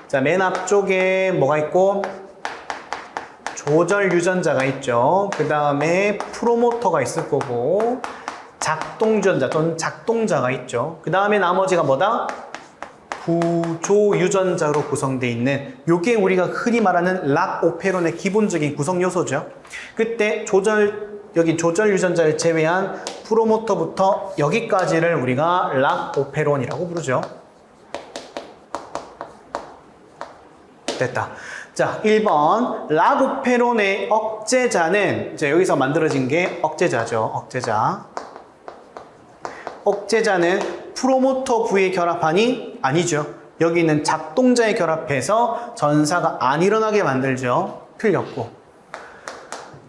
자, 맨 앞쪽에 뭐가 있고 조절 유전자가 있죠. 그 다음에 프로모터가 있을 거고 작동 유전자 또는 작동자가 있죠. 그 다음에 나머지가 뭐다? 구조 유전자로 구성되어 있는 요게 우리가 흔히 말하는 락오페론의 기본적인 구성 요소죠. 그때 여기 조절 유전자를 제외한 프로모터부터 여기까지를 우리가 락오페론이라고 부르죠. 됐다. 자, 1번 락오페론의 억제자는 이제 여기서 만들어진 게 억제자죠. 억제자는 프로모터 부위에 결합하니 아니죠. 여기 있는 작동자에 결합해서 전사가 안 일어나게 만들죠. 틀렸고.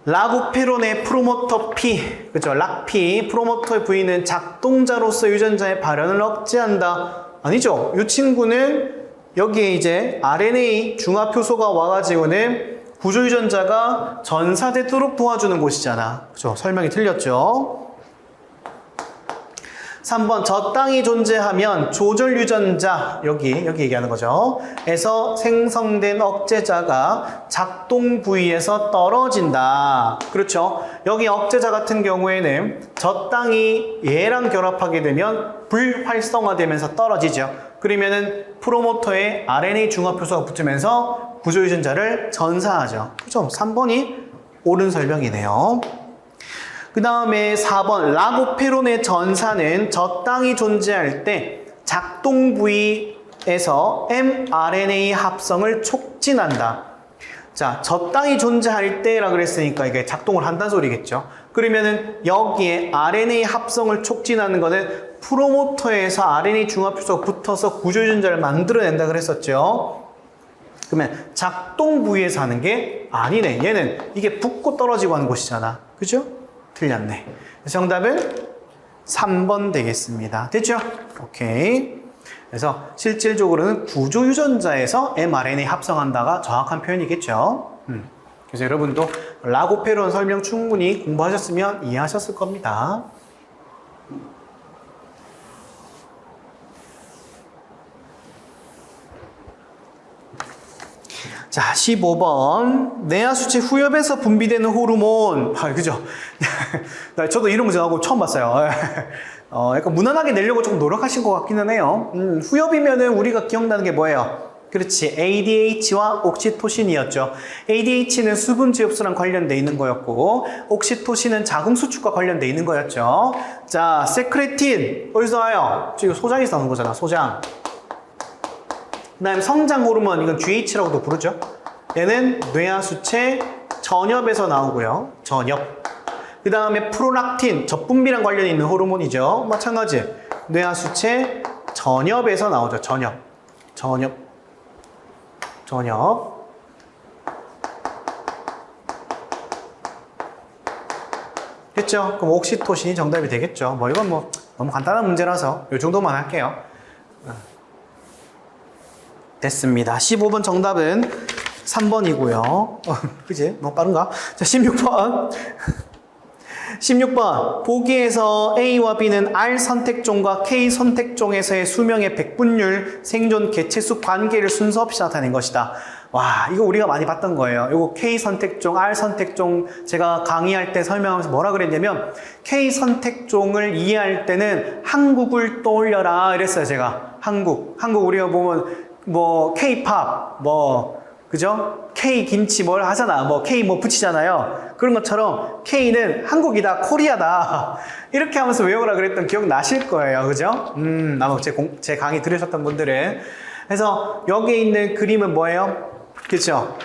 락오페론의 프로모터 P, 그죠? 락P, 프로모터 부위는 작동자로서 유전자의 발현을 억제한다. 아니죠. 이 친구는 여기에 이제 RNA 중합효소가 와가지고는 구조 유전자가 전사되도록 도와주는 곳이잖아. 그죠? 설명이 틀렸죠. 3번 젖당이 존재하면 조절 유전자 여기 얘기하는 거죠. 에서 생성된 억제자가 작동 부위에서 떨어진다. 그렇죠. 여기 억제자 같은 경우에는 젖당이 얘랑 결합하게 되면 불활성화되면서 떨어지죠. 그러면은 프로모터에 RNA 중합효소가 붙으면서 구조 유전자를 전사하죠. 그렇죠. 3번이 옳은 설명이네요. 그 다음에 4번 락오페론의 전사는 젖당이 존재할 때 작동 부위에서 mRNA 합성을 촉진한다. 자, 젖당이 존재할 때라 그랬으니까 이게 작동을 한다는 소리겠죠. 그러면은 여기에 RNA 합성을 촉진하는 거는 프로모터에서 RNA 중합효소가 붙어서 구조유전자를 만들어낸다 그랬었죠. 그러면 작동 부위에서 하는 게 아니네. 얘는 이게 붙고 떨어지고 하는 곳이잖아. 그죠? 틀렸네. 정답은 3번 되겠습니다. 됐죠? 오케이. 그래서 실질적으로는 구조 유전자에서 mRNA 합성한다가 정확한 표현이겠죠. 그래서 여러분도 락오페론 설명 충분히 공부하셨으면 이해하셨을 겁니다. 자, 15번. 뇌하수체 후엽에서 분비되는 호르몬. 그죠? 저도 이런 문제 나오고 처음 봤어요. 약간 무난하게 내려고 조금 노력하신 것 같기는 해요. 후엽이면은 우리가 기억나는 게 뭐예요? 그렇지. ADH와 옥시토신이었죠. ADH는 수분 지흡수랑 관련돼 있는 거였고, 옥시토신은 자궁 수축과 관련돼 있는 거였죠. 자, 세크레틴. 어디서 와요? 지금 소장에서 나오는 거잖아, 소장. 그 다음에 성장 호르몬, 이건 GH라고도 부르죠. 얘는 뇌하수체 전엽에서 나오고요. 전엽. 그 다음에 프로락틴, 젖분비랑 관련이 있는 호르몬이죠. 마찬가지. 뇌하수체 전엽에서 나오죠. 전엽. 됐죠? 그럼 옥시토신이 정답이 되겠죠. 뭐 이건 뭐 너무 간단한 문제라서 이 정도만 할게요. 됐습니다. 15번 정답은 3번이고요. 그지? 너무 빠른가? 자, 16번. 16번 보기에서 A와 B는 R 선택종과 K 선택종에서의 수명의 백분율, 생존 개체수 관계를 순서 없이 나타낸 것이다. 와, 이거 우리가 많이 봤던 거예요. 이거 K 선택종, R 선택종 제가 강의할 때 설명하면서 뭐라 그랬냐면 K 선택종을 이해할 때는 한국을 떠올려라 이랬어요. 제가 한국 우리가 보면 뭐 K-팝 그죠? K 김치 뭘 하잖아. K 붙이잖아요. 그런 것처럼 K는 한국이다, 코리아다. 이렇게 하면서 외우라 그랬던 기억 나실 거예요. 그죠? 아마 제 강의 들으셨던 분들은. 그래서 여기에 있는 그림은 뭐예요? 그죠?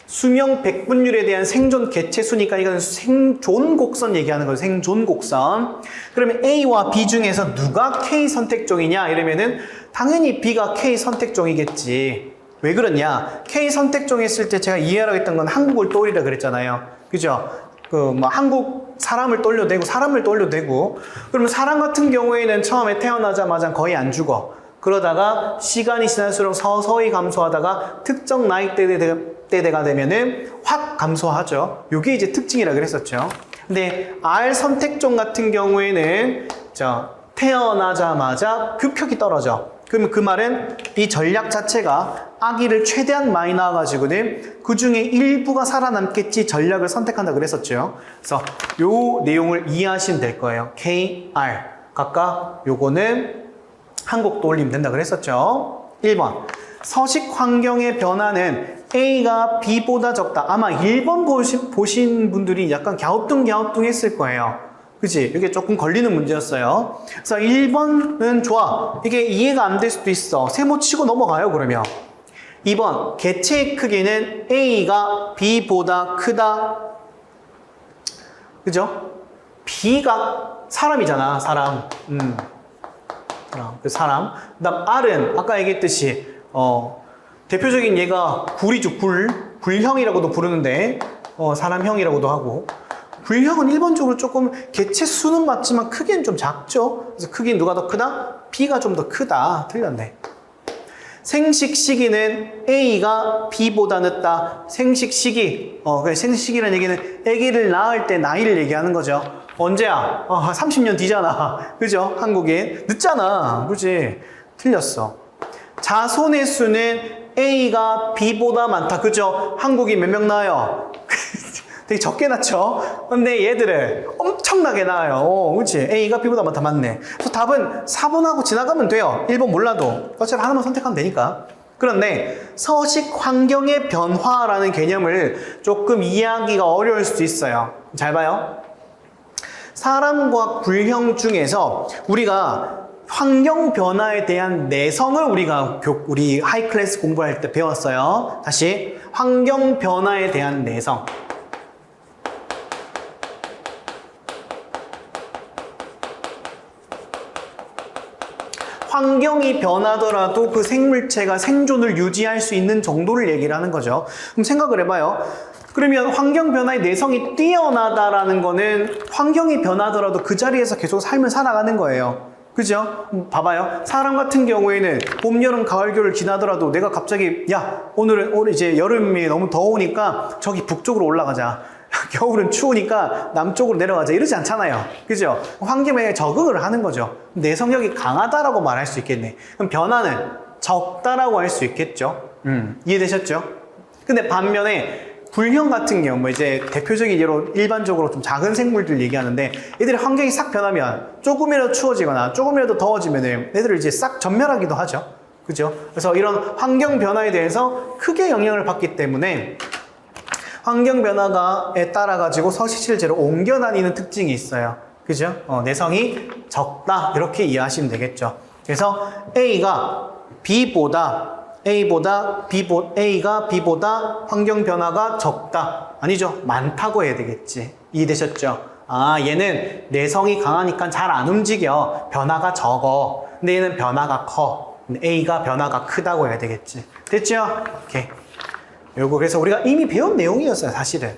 수명 백분율에 대한 생존 개체수니까 이건 생존 곡선 얘기하는 거예요. 생존 곡선. 그러면 A와 B 중에서 누가 K 선택종이냐? 이러면은 당연히 B가 K 선택종이겠지. 왜 그러냐? K 선택종 했을 때 제가 이해하라고 했던 건 한국을 떠올리라 그랬잖아요. 그죠? 한국 사람을 떠올려대고 사람을 떠올려대고 그러면 사람 같은 경우에는 처음에 태어나자마자 거의 안 죽어. 그러다가 시간이 지날수록 서서히 감소하다가 특정 나이대가 되면은 확 감소하죠. 이게 이제 특징이라 그랬었죠. 근데 R 선택종 같은 경우에는 태어나자마자 급격히 떨어져. 그러면 그 말은 이 전략 자체가 아기를 최대한 많이 낳아가지고는 그 중에 일부가 살아남겠지 전략을 선택한다 그랬었죠. 그래서 요 내용을 이해하시면 될 거예요. KR. 각각 요거는 한국 떠올리면 된다 그랬었죠. 1번. 서식 환경의 변화는 A가 B보다 적다. 아마 1번 보신 분들이 약간 갸우뚱 했을 거예요. 그치? 이게 조금 걸리는 문제였어요. 그래서 1번은 좋아. 이게 이해가 안 될 수도 있어. 세모 치고 넘어가요, 그러면. 2번, 개체의 크기는 A가 B보다 크다. 그죠? B가 사람이잖아, 사람. 그 사람. 그 다음 R은 아까 얘기했듯이, 대표적인 얘가 굴이죠, 굴형이라고도 부르는데, 사람형이라고도 하고. 굴형은 일반적으로 조금 개체 수는 맞지만 크기는 좀 작죠. 그래서 크기는 누가 더 크다? B가 좀 더 크다. 틀렸네. 생식 시기는 A가 B보다 늦다. 생식 시기. 생식 시기라는 얘기는 아기를 낳을 때 나이를 얘기하는 거죠. 언제야? 30년 뒤잖아. 그죠? 한국인. 늦잖아. 그지? 틀렸어. 자손의 수는 A가 B보다 많다. 그죠? 한국인 몇 명 낳아요? 되게 적게 낳죠? 근데 얘들은 엄청나게 낳아요. 그치? A가 B보다 많다, 맞네. 그래서 답은 4번하고 지나가면 돼요. 1번 몰라도. 어차피 하나만 선택하면 되니까. 그런데 서식 환경의 변화라는 개념을 조금 이해하기가 어려울 수도 있어요. 잘 봐요. 사람과 굴형 중에서 우리가 환경 변화에 대한 내성을 우리 하이클래스 공부할 때 배웠어요. 다시. 환경 변화에 대한 내성. 환경이 변하더라도 그 생물체가 생존을 유지할 수 있는 정도를 얘기를 하는 거죠. 그럼 생각을 해봐요. 그러면 환경 변화의 내성이 뛰어나다라는 거는 환경이 변하더라도 그 자리에서 계속 삶을 살아가는 거예요. 그죠? 봐봐요. 사람 같은 경우에는 봄, 여름, 가을, 겨울 지나더라도 내가 갑자기 오늘 이제 여름이 너무 더우니까 저기 북쪽으로 올라가자. 겨울은 추우니까 남쪽으로 내려가자 이러지 않잖아요. 그죠? 환경에 적응을 하는 거죠. 내성력이 강하다라고 말할 수 있겠네. 그럼 변화는 적다라고 할 수 있겠죠. 이해되셨죠? 근데 반면에 굴형 같은 경우 이제 대표적인 예로 일반적으로 좀 작은 생물들 얘기하는데 얘들이 환경이 싹 변하면 조금이라도 추워지거나 조금이라도 더워지면 얘들을 이제 싹 전멸하기도 하죠. 그죠? 그래서 이런 환경 변화에 대해서 크게 영향을 받기 때문에 환경 변화에 따라 가지고 서식실제로 옮겨 다니는 특징이 있어요. 그죠? 내성이 적다 이렇게 이해하시면 되겠죠. 그래서 A가 B보다 환경 변화가 적다. 아니죠. 많다고 해야 되겠지. 이해되셨죠? 얘는 내성이 강하니까 잘 안 움직여. 변화가 적어. 근데 얘는 변화가 커. A가 변화가 크다고 해야 되겠지. 됐죠? 오케이. 요거 그래서 우리가 이미 배운 내용이었어요, 사실은.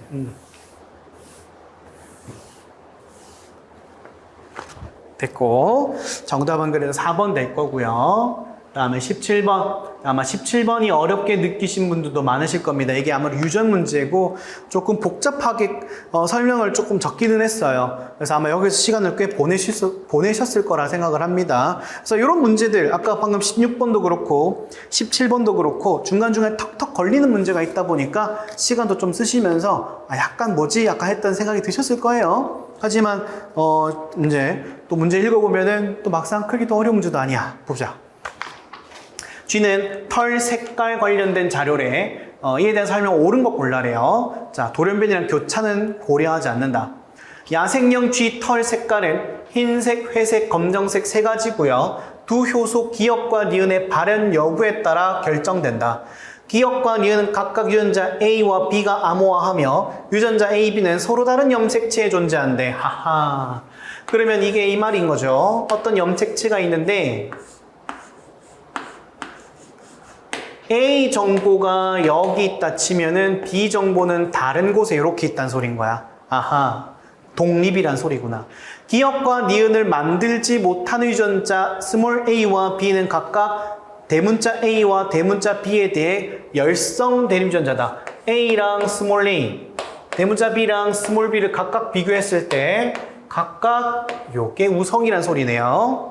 됐고 정답은 그래서 4번 될 거고요. 다음에 17번. 아마 17번이 어렵게 느끼신 분들도 많으실 겁니다. 이게 아무래도 유전 문제고 조금 복잡하게 설명을 조금 적기는 했어요. 그래서 아마 여기서 시간을 꽤 보내셨을 거라 생각을 합니다. 그래서 이런 문제들, 아까 방금 16번도 그렇고 17번도 그렇고 중간중간에 턱턱 걸리는 문제가 있다 보니까 시간도 좀 쓰시면서 약간 뭐지? 약간 했던 생각이 드셨을 거예요. 하지만 이제 또 문제 읽어보면은 또 막상 크기도 어려운 문제도 아니야. 보자. G는 털 색깔 관련된 자료래. 이에 대한 설명 옳은 것 골라래요. 자, 돌연변이랑 교차는 고려하지 않는다. 야생형 G 털 색깔은 흰색, 회색, 검정색 세 가지고요. 두 효소 기역과 니은의 발현 여부에 따라 결정된다. 기역과 니은은 각각 유전자 A와 B가 암호화하며 유전자 A, B는 서로 다른 염색체에 존재한대. 하하. 그러면 이게 이 말인 거죠. 어떤 염색체가 있는데 A 정보가 여기 있다 치면은 B 정보는 다른 곳에 이렇게 있다는 소린 거야. 아하. 독립이란 소리구나. 기역과 니은을 만들지 못한 유전자 스몰 a와 b는 각각 대문자 a와 대문자 b에 대해 열성 대립 유전자다. a랑 스몰 a, 대문자 b랑 스몰 b를 각각 비교했을 때 각각 요게 우성이란 소리네요.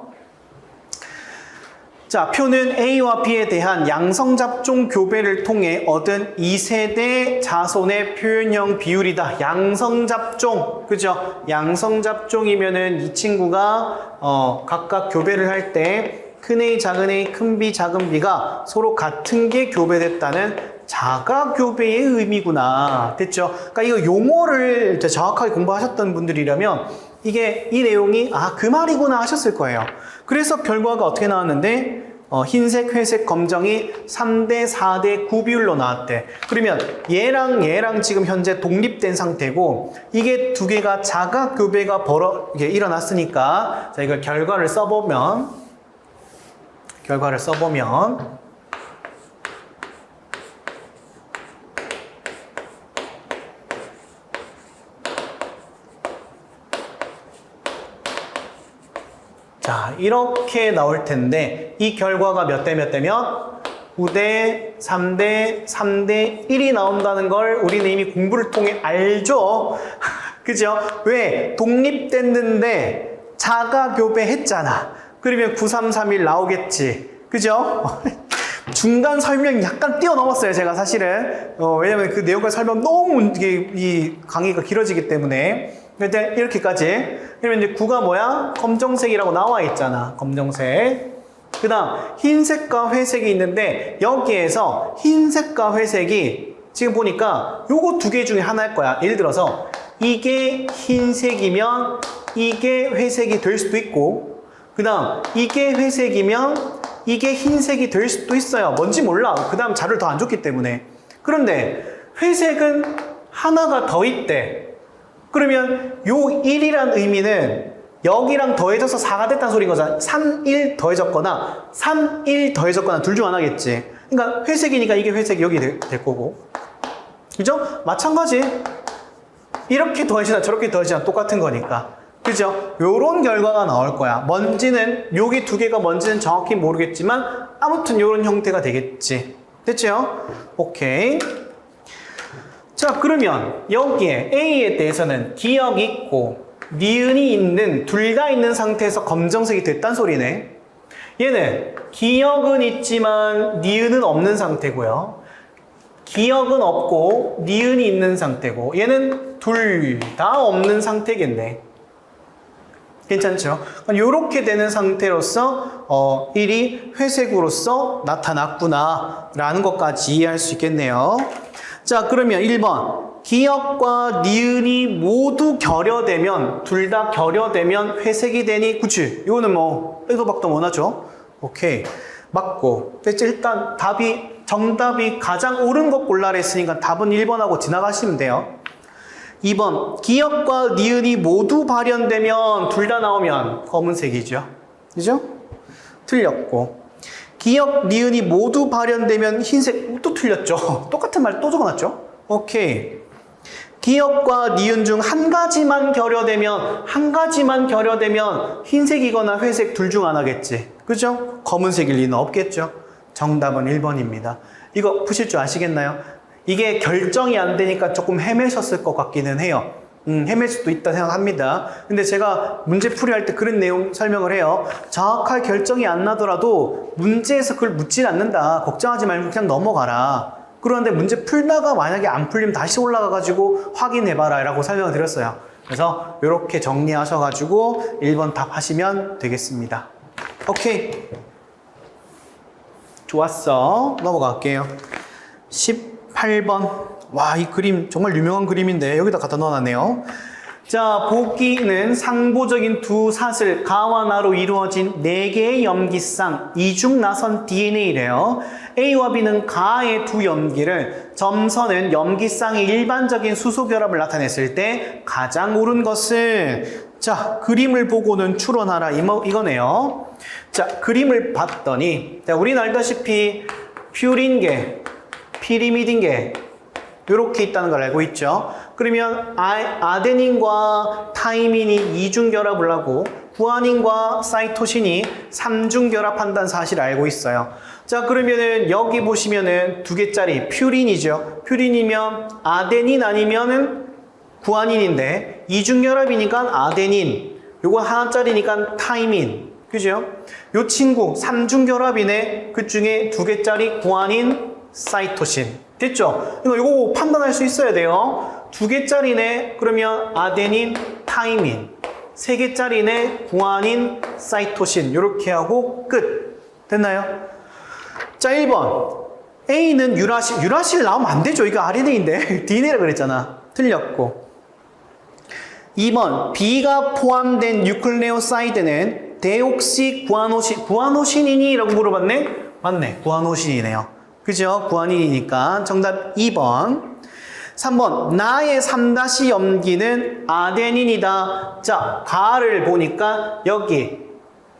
자, 표는 A와 B에 대한 양성잡종 교배를 통해 얻은 2세대 자손의 표현형 비율이다. 양성잡종, 그죠? 양성잡종이면은 이 친구가 각각 교배를 할 때 큰 A, 작은 A, 큰 B, 작은 B가 서로 같은 게 교배됐다는 자가교배의 의미구나. 됐죠? 그러니까 이거 용어를 정확하게 공부하셨던 분들이라면 이게 이 내용이 그 말이구나 하셨을 거예요. 그래서 결과가 어떻게 나왔는데 흰색, 회색, 검정이 3대 4대 9 비율로 나왔대. 그러면 얘랑 지금 현재 독립된 상태고 이게 두 개가 자가교배가 일어났으니까 자, 이걸 결과를 써보면 자, 이렇게 나올 텐데 이 결과가 몇 대 몇 대면 9대 3대 3대 1이 나온다는 걸 우리는 이미 공부를 통해 알죠. 그죠? 왜? 독립됐는데 자가교배 했잖아. 그러면 9331 나오겠지. 그죠? 중간 설명이 약간 뛰어넘었어요, 제가 사실은. 왜냐면 그 내용까지 설명 너무 이 강의가 길어지기 때문에. 근데 이렇게까지. 그러면 이제 9가 뭐야? 검정색이라고 나와 있잖아. 검정색. 그 다음, 흰색과 회색이 있는데, 여기에서 흰색과 회색이 지금 보니까 요거 두 개 중에 하나일 거야. 예를 들어서, 이게 흰색이면 이게 회색이 될 수도 있고, 그 다음, 이게 회색이면 이게 흰색이 될 수도 있어요. 뭔지 몰라. 그 다음 자료를 더 안 줬기 때문에. 그런데 회색은 하나가 더 있대. 그러면 요 1이란 의미는 여기랑 더해져서 4가 됐다는 소리인 거잖아. 3, 1 더해졌거나 3, 1 더해졌거나 둘 중 하나겠지. 그러니까 회색이니까 이게 회색이 여기 될 거고. 그죠? 마찬가지. 이렇게 더해지나 저렇게 더해지나 똑같은 거니까. 그죠? 요런 결과가 나올 거야. 뭔지는, 여기 두 개가 뭔지는 정확히 모르겠지만, 아무튼 요런 형태가 되겠지. 됐죠? 오케이. 자, 그러면 여기에 A에 대해서는 기역이 있고, 니은이 있는, 둘 다 있는 상태에서 검정색이 됐단 소리네. 얘는 기역은 있지만, 니은은 없는 상태고요. 기역은 없고, 니은이 있는 상태고, 얘는 둘 다 없는 상태겠네. 괜찮죠? 이렇게 되는 상태로서 1이 회색으로서 나타났구나 라는 것까지 이해할 수 있겠네요. 자, 그러면 1번 기역과 니은이 모두 결여되면, 둘 다 결여되면 회색이 되니, 그치? 이거는 뭐 빼도 박도 못하죠? 오케이, 맞고. 일단 정답이 가장 옳은 것 골라라 했으니까 답은 1번하고 지나가시면 돼요. 2번, 기역과 니은이 모두 발현되면, 둘 다 나오면 검은색이죠. 그죠? 틀렸고. 기역, 니은이 모두 발현되면 흰색, 또 틀렸죠. 똑같은 말 또 적어놨죠. 오케이. 기역과 니은 중 한 가지만 결여되면 흰색이거나 회색 둘 중 하나겠지. 그죠? 검은색일 리는 없겠죠. 정답은 1번입니다. 이거 푸실 줄 아시겠나요? 이게 결정이 안 되니까 조금 헤매셨을 것 같기는 해요. 헤맬 수도 있다 생각합니다. 근데 제가 문제 풀이할 때 그런 내용 설명을 해요. 정확할 결정이 안 나더라도 문제에서 그걸 묻질 않는다. 걱정하지 말고 그냥 넘어가라. 그런데 문제 풀다가 만약에 안 풀리면 다시 올라가가지고 확인해봐라 라고 설명을 드렸어요. 그래서 이렇게 정리하셔가지고 1번 답 하시면 되겠습니다. 오케이. 좋았어. 넘어갈게요. 18번. 와, 이 그림 정말 유명한 그림인데 여기다 갖다 넣어놨네요. 자, 보기는 상보적인 두 사슬 가와 나로 이루어진 4개의 염기쌍 이중 나선 DNA래요. A와 B는 가의 두 염기를 점선은 염기쌍의 일반적인 수소 결합을 나타냈을 때 가장 옳은 것은, 자, 그림을 보고는 추론하라 이거네요. 자, 그림을 봤더니, 자, 우리는 알다시피 퓨린계, 피리미딘계 이렇게 있다는 걸 알고 있죠. 그러면 아데닌과 타이민이 이중결합을 하고 구아닌과 사이토신이 삼중결합한다는 사실을 알고 있어요. 자, 그러면은 여기 보시면은 2개짜리 퓨린이죠. 퓨린이면 아데닌 아니면은 구아닌인데 이중결합이니까 아데닌, 요거 하나짜리니까 타이민, 그죠? 요 친구 삼중결합이네. 그 중에 2개짜리 구아닌, 사이토신. 됐죠? 이거 판단할 수 있어야 돼요. 2개짜리네. 그러면 아데닌, 타이민. 3개짜리네. 구아닌, 사이토신. 이렇게 하고 끝. 됐나요? 자, 1번. A는 유라실. 유라실 나오면 안 되죠. 이거 RNA인데. DNA라 그랬잖아. 틀렸고. 2번. B가 포함된 뉴클레오사이드는 데옥시 구아노신. 구아노신이니? 라고 물어봤네? 맞네. 구아노신이네요. 그죠? 구아닌이니까 정답 2번. 3번. 나의 3- 염기는 아데닌이다. 자, 가를 보니까 여기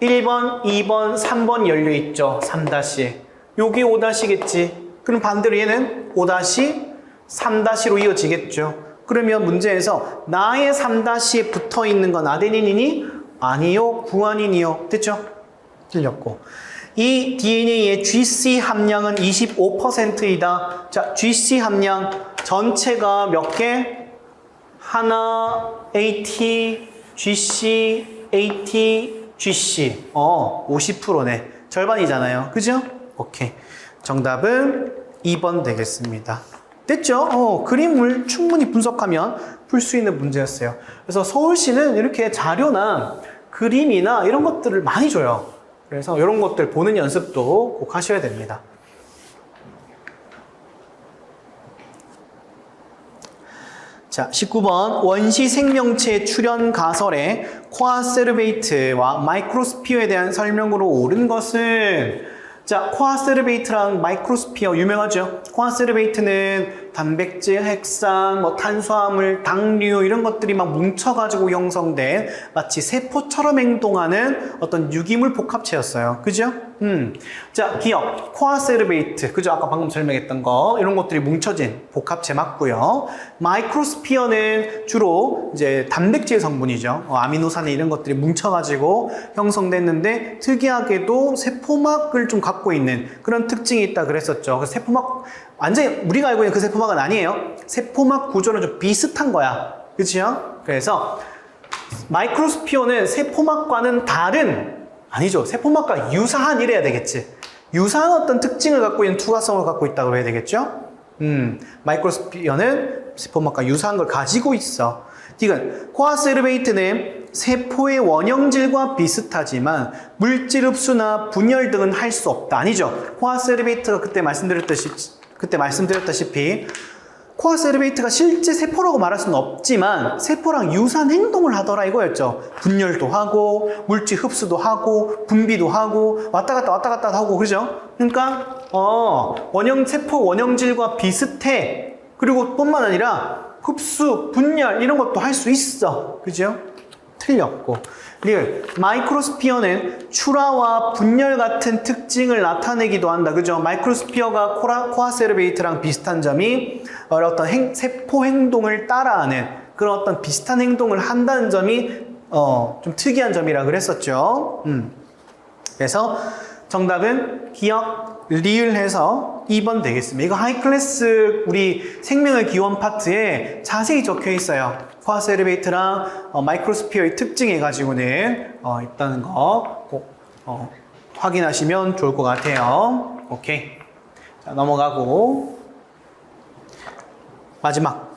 1번, 2번, 3번 열려있죠. 3-. 여기 5-겠지. 그럼 반대로 얘는 5-, 3-로 이어지겠죠. 그러면 문제에서 나의 3-에 붙어있는 건 아데닌이니? 아니요. 구아닌이요. 됐죠? 틀렸고. 이 DNA의 GC 함량은 25%이다. 자, GC 함량 전체가 몇 개? 하나, AT, GC, AT, GC. 50%네. 절반이잖아요. 그죠? 오케이. 정답은 2번 되겠습니다. 됐죠? 그림을 충분히 분석하면 풀 수 있는 문제였어요. 그래서 서울시는 이렇게 자료나 그림이나 이런 것들을 많이 줘요. 그래서 이런 것들 보는 연습도 꼭 하셔야 됩니다. 자, 19번. 원시 생명체 출현 가설의 코아세르베이트와 마이크로스피어에 대한 설명으로 옳은 것은, 자, 코아세르베이트랑 마이크로스피어 유명하죠? 코아세르베이트는 단백질, 핵산, 탄수화물, 당류 이런 것들이 막 뭉쳐가지고 형성된 마치 세포처럼 행동하는 어떤 유기물 복합체였어요. 그죠? 자, 기억. 코아세르베이트. 그죠? 아까 방금 설명했던 거. 이런 것들이 뭉쳐진 복합체 맞고요. 마이크로스피어는 주로 이제 단백질 성분이죠. 아미노산이 이런 것들이 뭉쳐가지고 형성됐는데 특이하게도 세포막을 좀 갖고 있는 그런 특징이 있다 그랬었죠. 그래서 세포막, 완전히 우리가 알고 있는 그 세포막은 아니에요. 세포막 구조는 좀 비슷한 거야. 그렇죠? 그래서 마이크로스피어는 세포막과는 다른, 아니죠. 세포막과 유사한 이래야 되겠지. 유사한 어떤 특징을 갖고 있는 투과성을 갖고 있다고 해야 되겠죠? 마이크로스피어는 세포막과 유사한 걸 가지고 있어. 디귿. 코아세르베이트는 세포의 원형질과 비슷하지만 물질 흡수나 분열 등은 할 수 없다. 아니죠. 코아세르베이트가 그때 말씀드렸다시피 코아세르베이트가 실제 세포라고 말할 수는 없지만 세포랑 유사한 행동을 하더라 이거였죠. 분열도 하고 물질 흡수도 하고 분비도 하고 왔다 갔다 하고 그러죠. 그러니까 세포 원형질과 비슷해. 그리고 뿐만 아니라 흡수, 분열 이런 것도 할 수 있어. 그죠? 틀렸고. 리을, 마이크로스피어는 출하와 분열 같은 특징을 나타내기도 한다. 그죠? 마이크로스피어가 코아세르베이트랑 비슷한 점이 어떤 세포 행동을 따라하는 그런 어떤 비슷한 행동을 한다는 점이 좀 특이한 점이라 그랬었죠. 그래서 정답은 기억, 리을 해서 2번 되겠습니다. 이거 하이클래스 우리 생명의 기원 파트에 자세히 적혀 있어요. 코아세르베이트랑 마이크로스피어의 특징 해가지고는 있다는 거 꼭 확인하시면 좋을 것 같아요. 오케이. 자, 넘어가고 마지막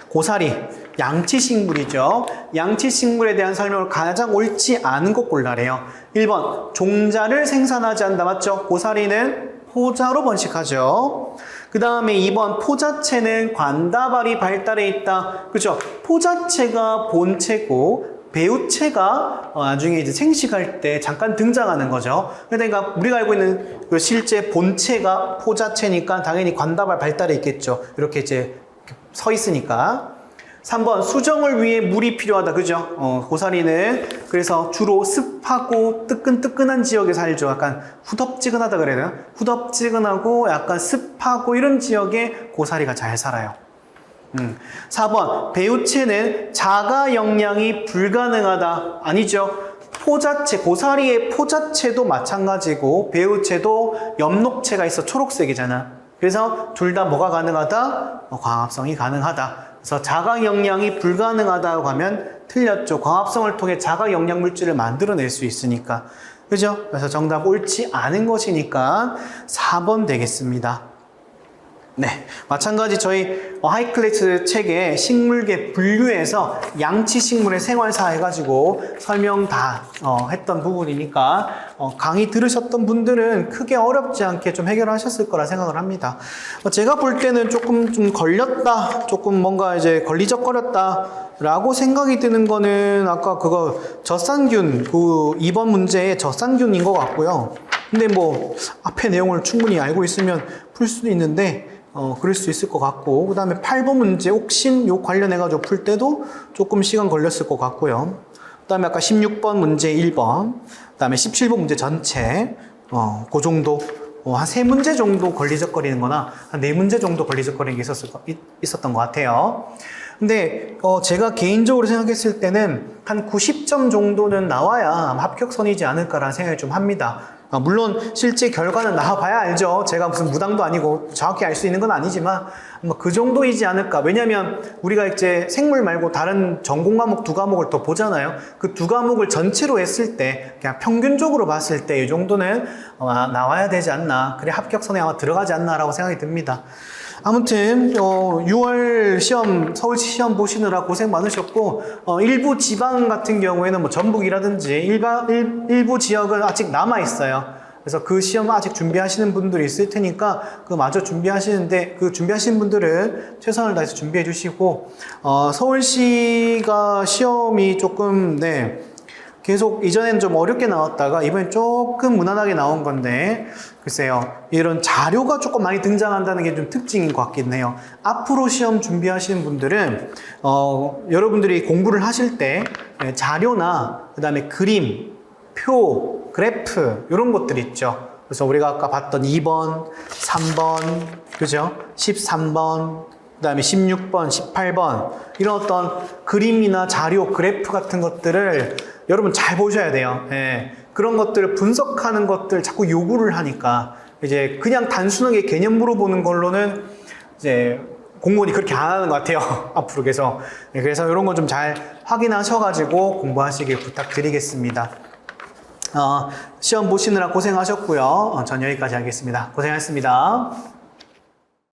고사리, 양치식물이죠. 양치식물에 대한 설명을 가장 옳지 않은 것 골라래요. 1번, 종자를 생산하지 않는다. 맞죠? 고사리는 포자로 번식하죠. 그 다음에 2번, 포자체는 관다발이 발달해 있다. 그죠? 포자체가 본체고, 배우체가 나중에 이제 생식할 때 잠깐 등장하는 거죠. 그러니까 우리가 알고 있는 그 실제 본체가 포자체니까 당연히 관다발 발달해 있겠죠. 이렇게 이제 서 있으니까. 3번, 수정을 위해 물이 필요하다. 그죠? 고사리는 그래서 주로 습하고 뜨끈뜨끈한 지역에 살죠. 약간 후덥지근하다 그래야 되나? 후덥지근하고 약간 습하고 이런 지역에 고사리가 잘 살아요. 4번, 배우체는 자가 영양이 불가능하다. 아니죠. 포자체, 고사리의 포자체도 마찬가지고 배우체도 엽록체가 있어. 초록색이잖아. 그래서 둘 다 뭐가 가능하다? 광합성이 가능하다. 그래서 자가 영양이 불가능하다고 하면 틀렸죠. 광합성을 통해 자가 영양 물질을 만들어낼 수 있으니까. 그죠? 그래서 정답 옳지 않은 것이니까 4번 되겠습니다. 네, 마찬가지 저희 하이클래스 책에 식물계 분류해서 양치식물의 생활사 해가지고 설명 다 했던 부분이니까 강의 들으셨던 분들은 크게 어렵지 않게 좀 해결하셨을 거라 생각을 합니다. 제가 볼 때는 조금 좀 걸렸다, 조금 뭔가 이제 걸리적거렸다 라고 생각이 드는 거는 아까 그거 젖산균, 그 2번 문제의 젖산균인 것 같고요. 근데 뭐 앞에 내용을 충분히 알고 있으면 풀 수도 있는데 그럴 수 있을 것 같고, 그 다음에 8번 문제 옥신 요 관련해가지고 풀 때도 조금 시간 걸렸을 것 같고요. 그 다음에 아까 16번 문제 1번, 그 다음에 17번 문제 전체, 그 정도, 한 3문제 정도 걸리적거리는 거나, 한 4문제 정도 걸리적거리는 게 있었던 것 같아요. 근데, 제가 개인적으로 생각했을 때는 한 90점 정도는 나와야 합격선이지 않을까라는 생각이 좀 합니다. 물론 실제 결과는 나와봐야 알죠. 제가 무슨 무당도 아니고 정확히 알 수 있는 건 아니지만 그 정도이지 않을까. 왜냐면 우리가 이제 생물 말고 다른 전공 과목 2과목을 더 보잖아요. 그 2과목을 전체로 했을 때 그냥 평균적으로 봤을 때 이 정도는 나와야 되지 않나. 그래 합격선에 아마 들어가지 않나라고 생각이 듭니다. 아무튼 6월 시험, 서울시 시험 보시느라 고생 많으셨고 일부 지방 같은 경우에는 뭐 전북이라든지 일부 지역은 아직 남아 있어요. 그래서 그 시험 아직 준비하시는 분들이 있을 테니까 그 마저 준비하시는데, 그 준비하시는 분들은 최선을 다해서 준비해 주시고 서울시가 시험이 조금 계속 이전엔 좀 어렵게 나왔다가 이번엔 조금 무난하게 나온 건데, 글쎄요, 이런 자료가 조금 많이 등장한다는 게 좀 특징인 것 같긴 해요. 앞으로 시험 준비하시는 분들은 여러분들이 공부를 하실 때 자료나 그 다음에 그림, 표, 그래프 이런 것들 있죠. 그래서 우리가 아까 봤던 2번, 3번, 그죠? 13번, 그 다음에 16번, 18번 이런 어떤 그림이나 자료, 그래프 같은 것들을 여러분 잘 보셔야 돼요. 그런 것들을 분석하는 것들 자꾸 요구를 하니까 이제 그냥 단순하게 개념 물어보는 걸로는 이제 공무원이 그렇게 안 하는 것 같아요. 앞으로 그래서 이런 건 좀 잘 확인하셔가지고 공부하시길 부탁드리겠습니다. 시험 보시느라 고생하셨고요. 전 여기까지 하겠습니다. 고생하셨습니다.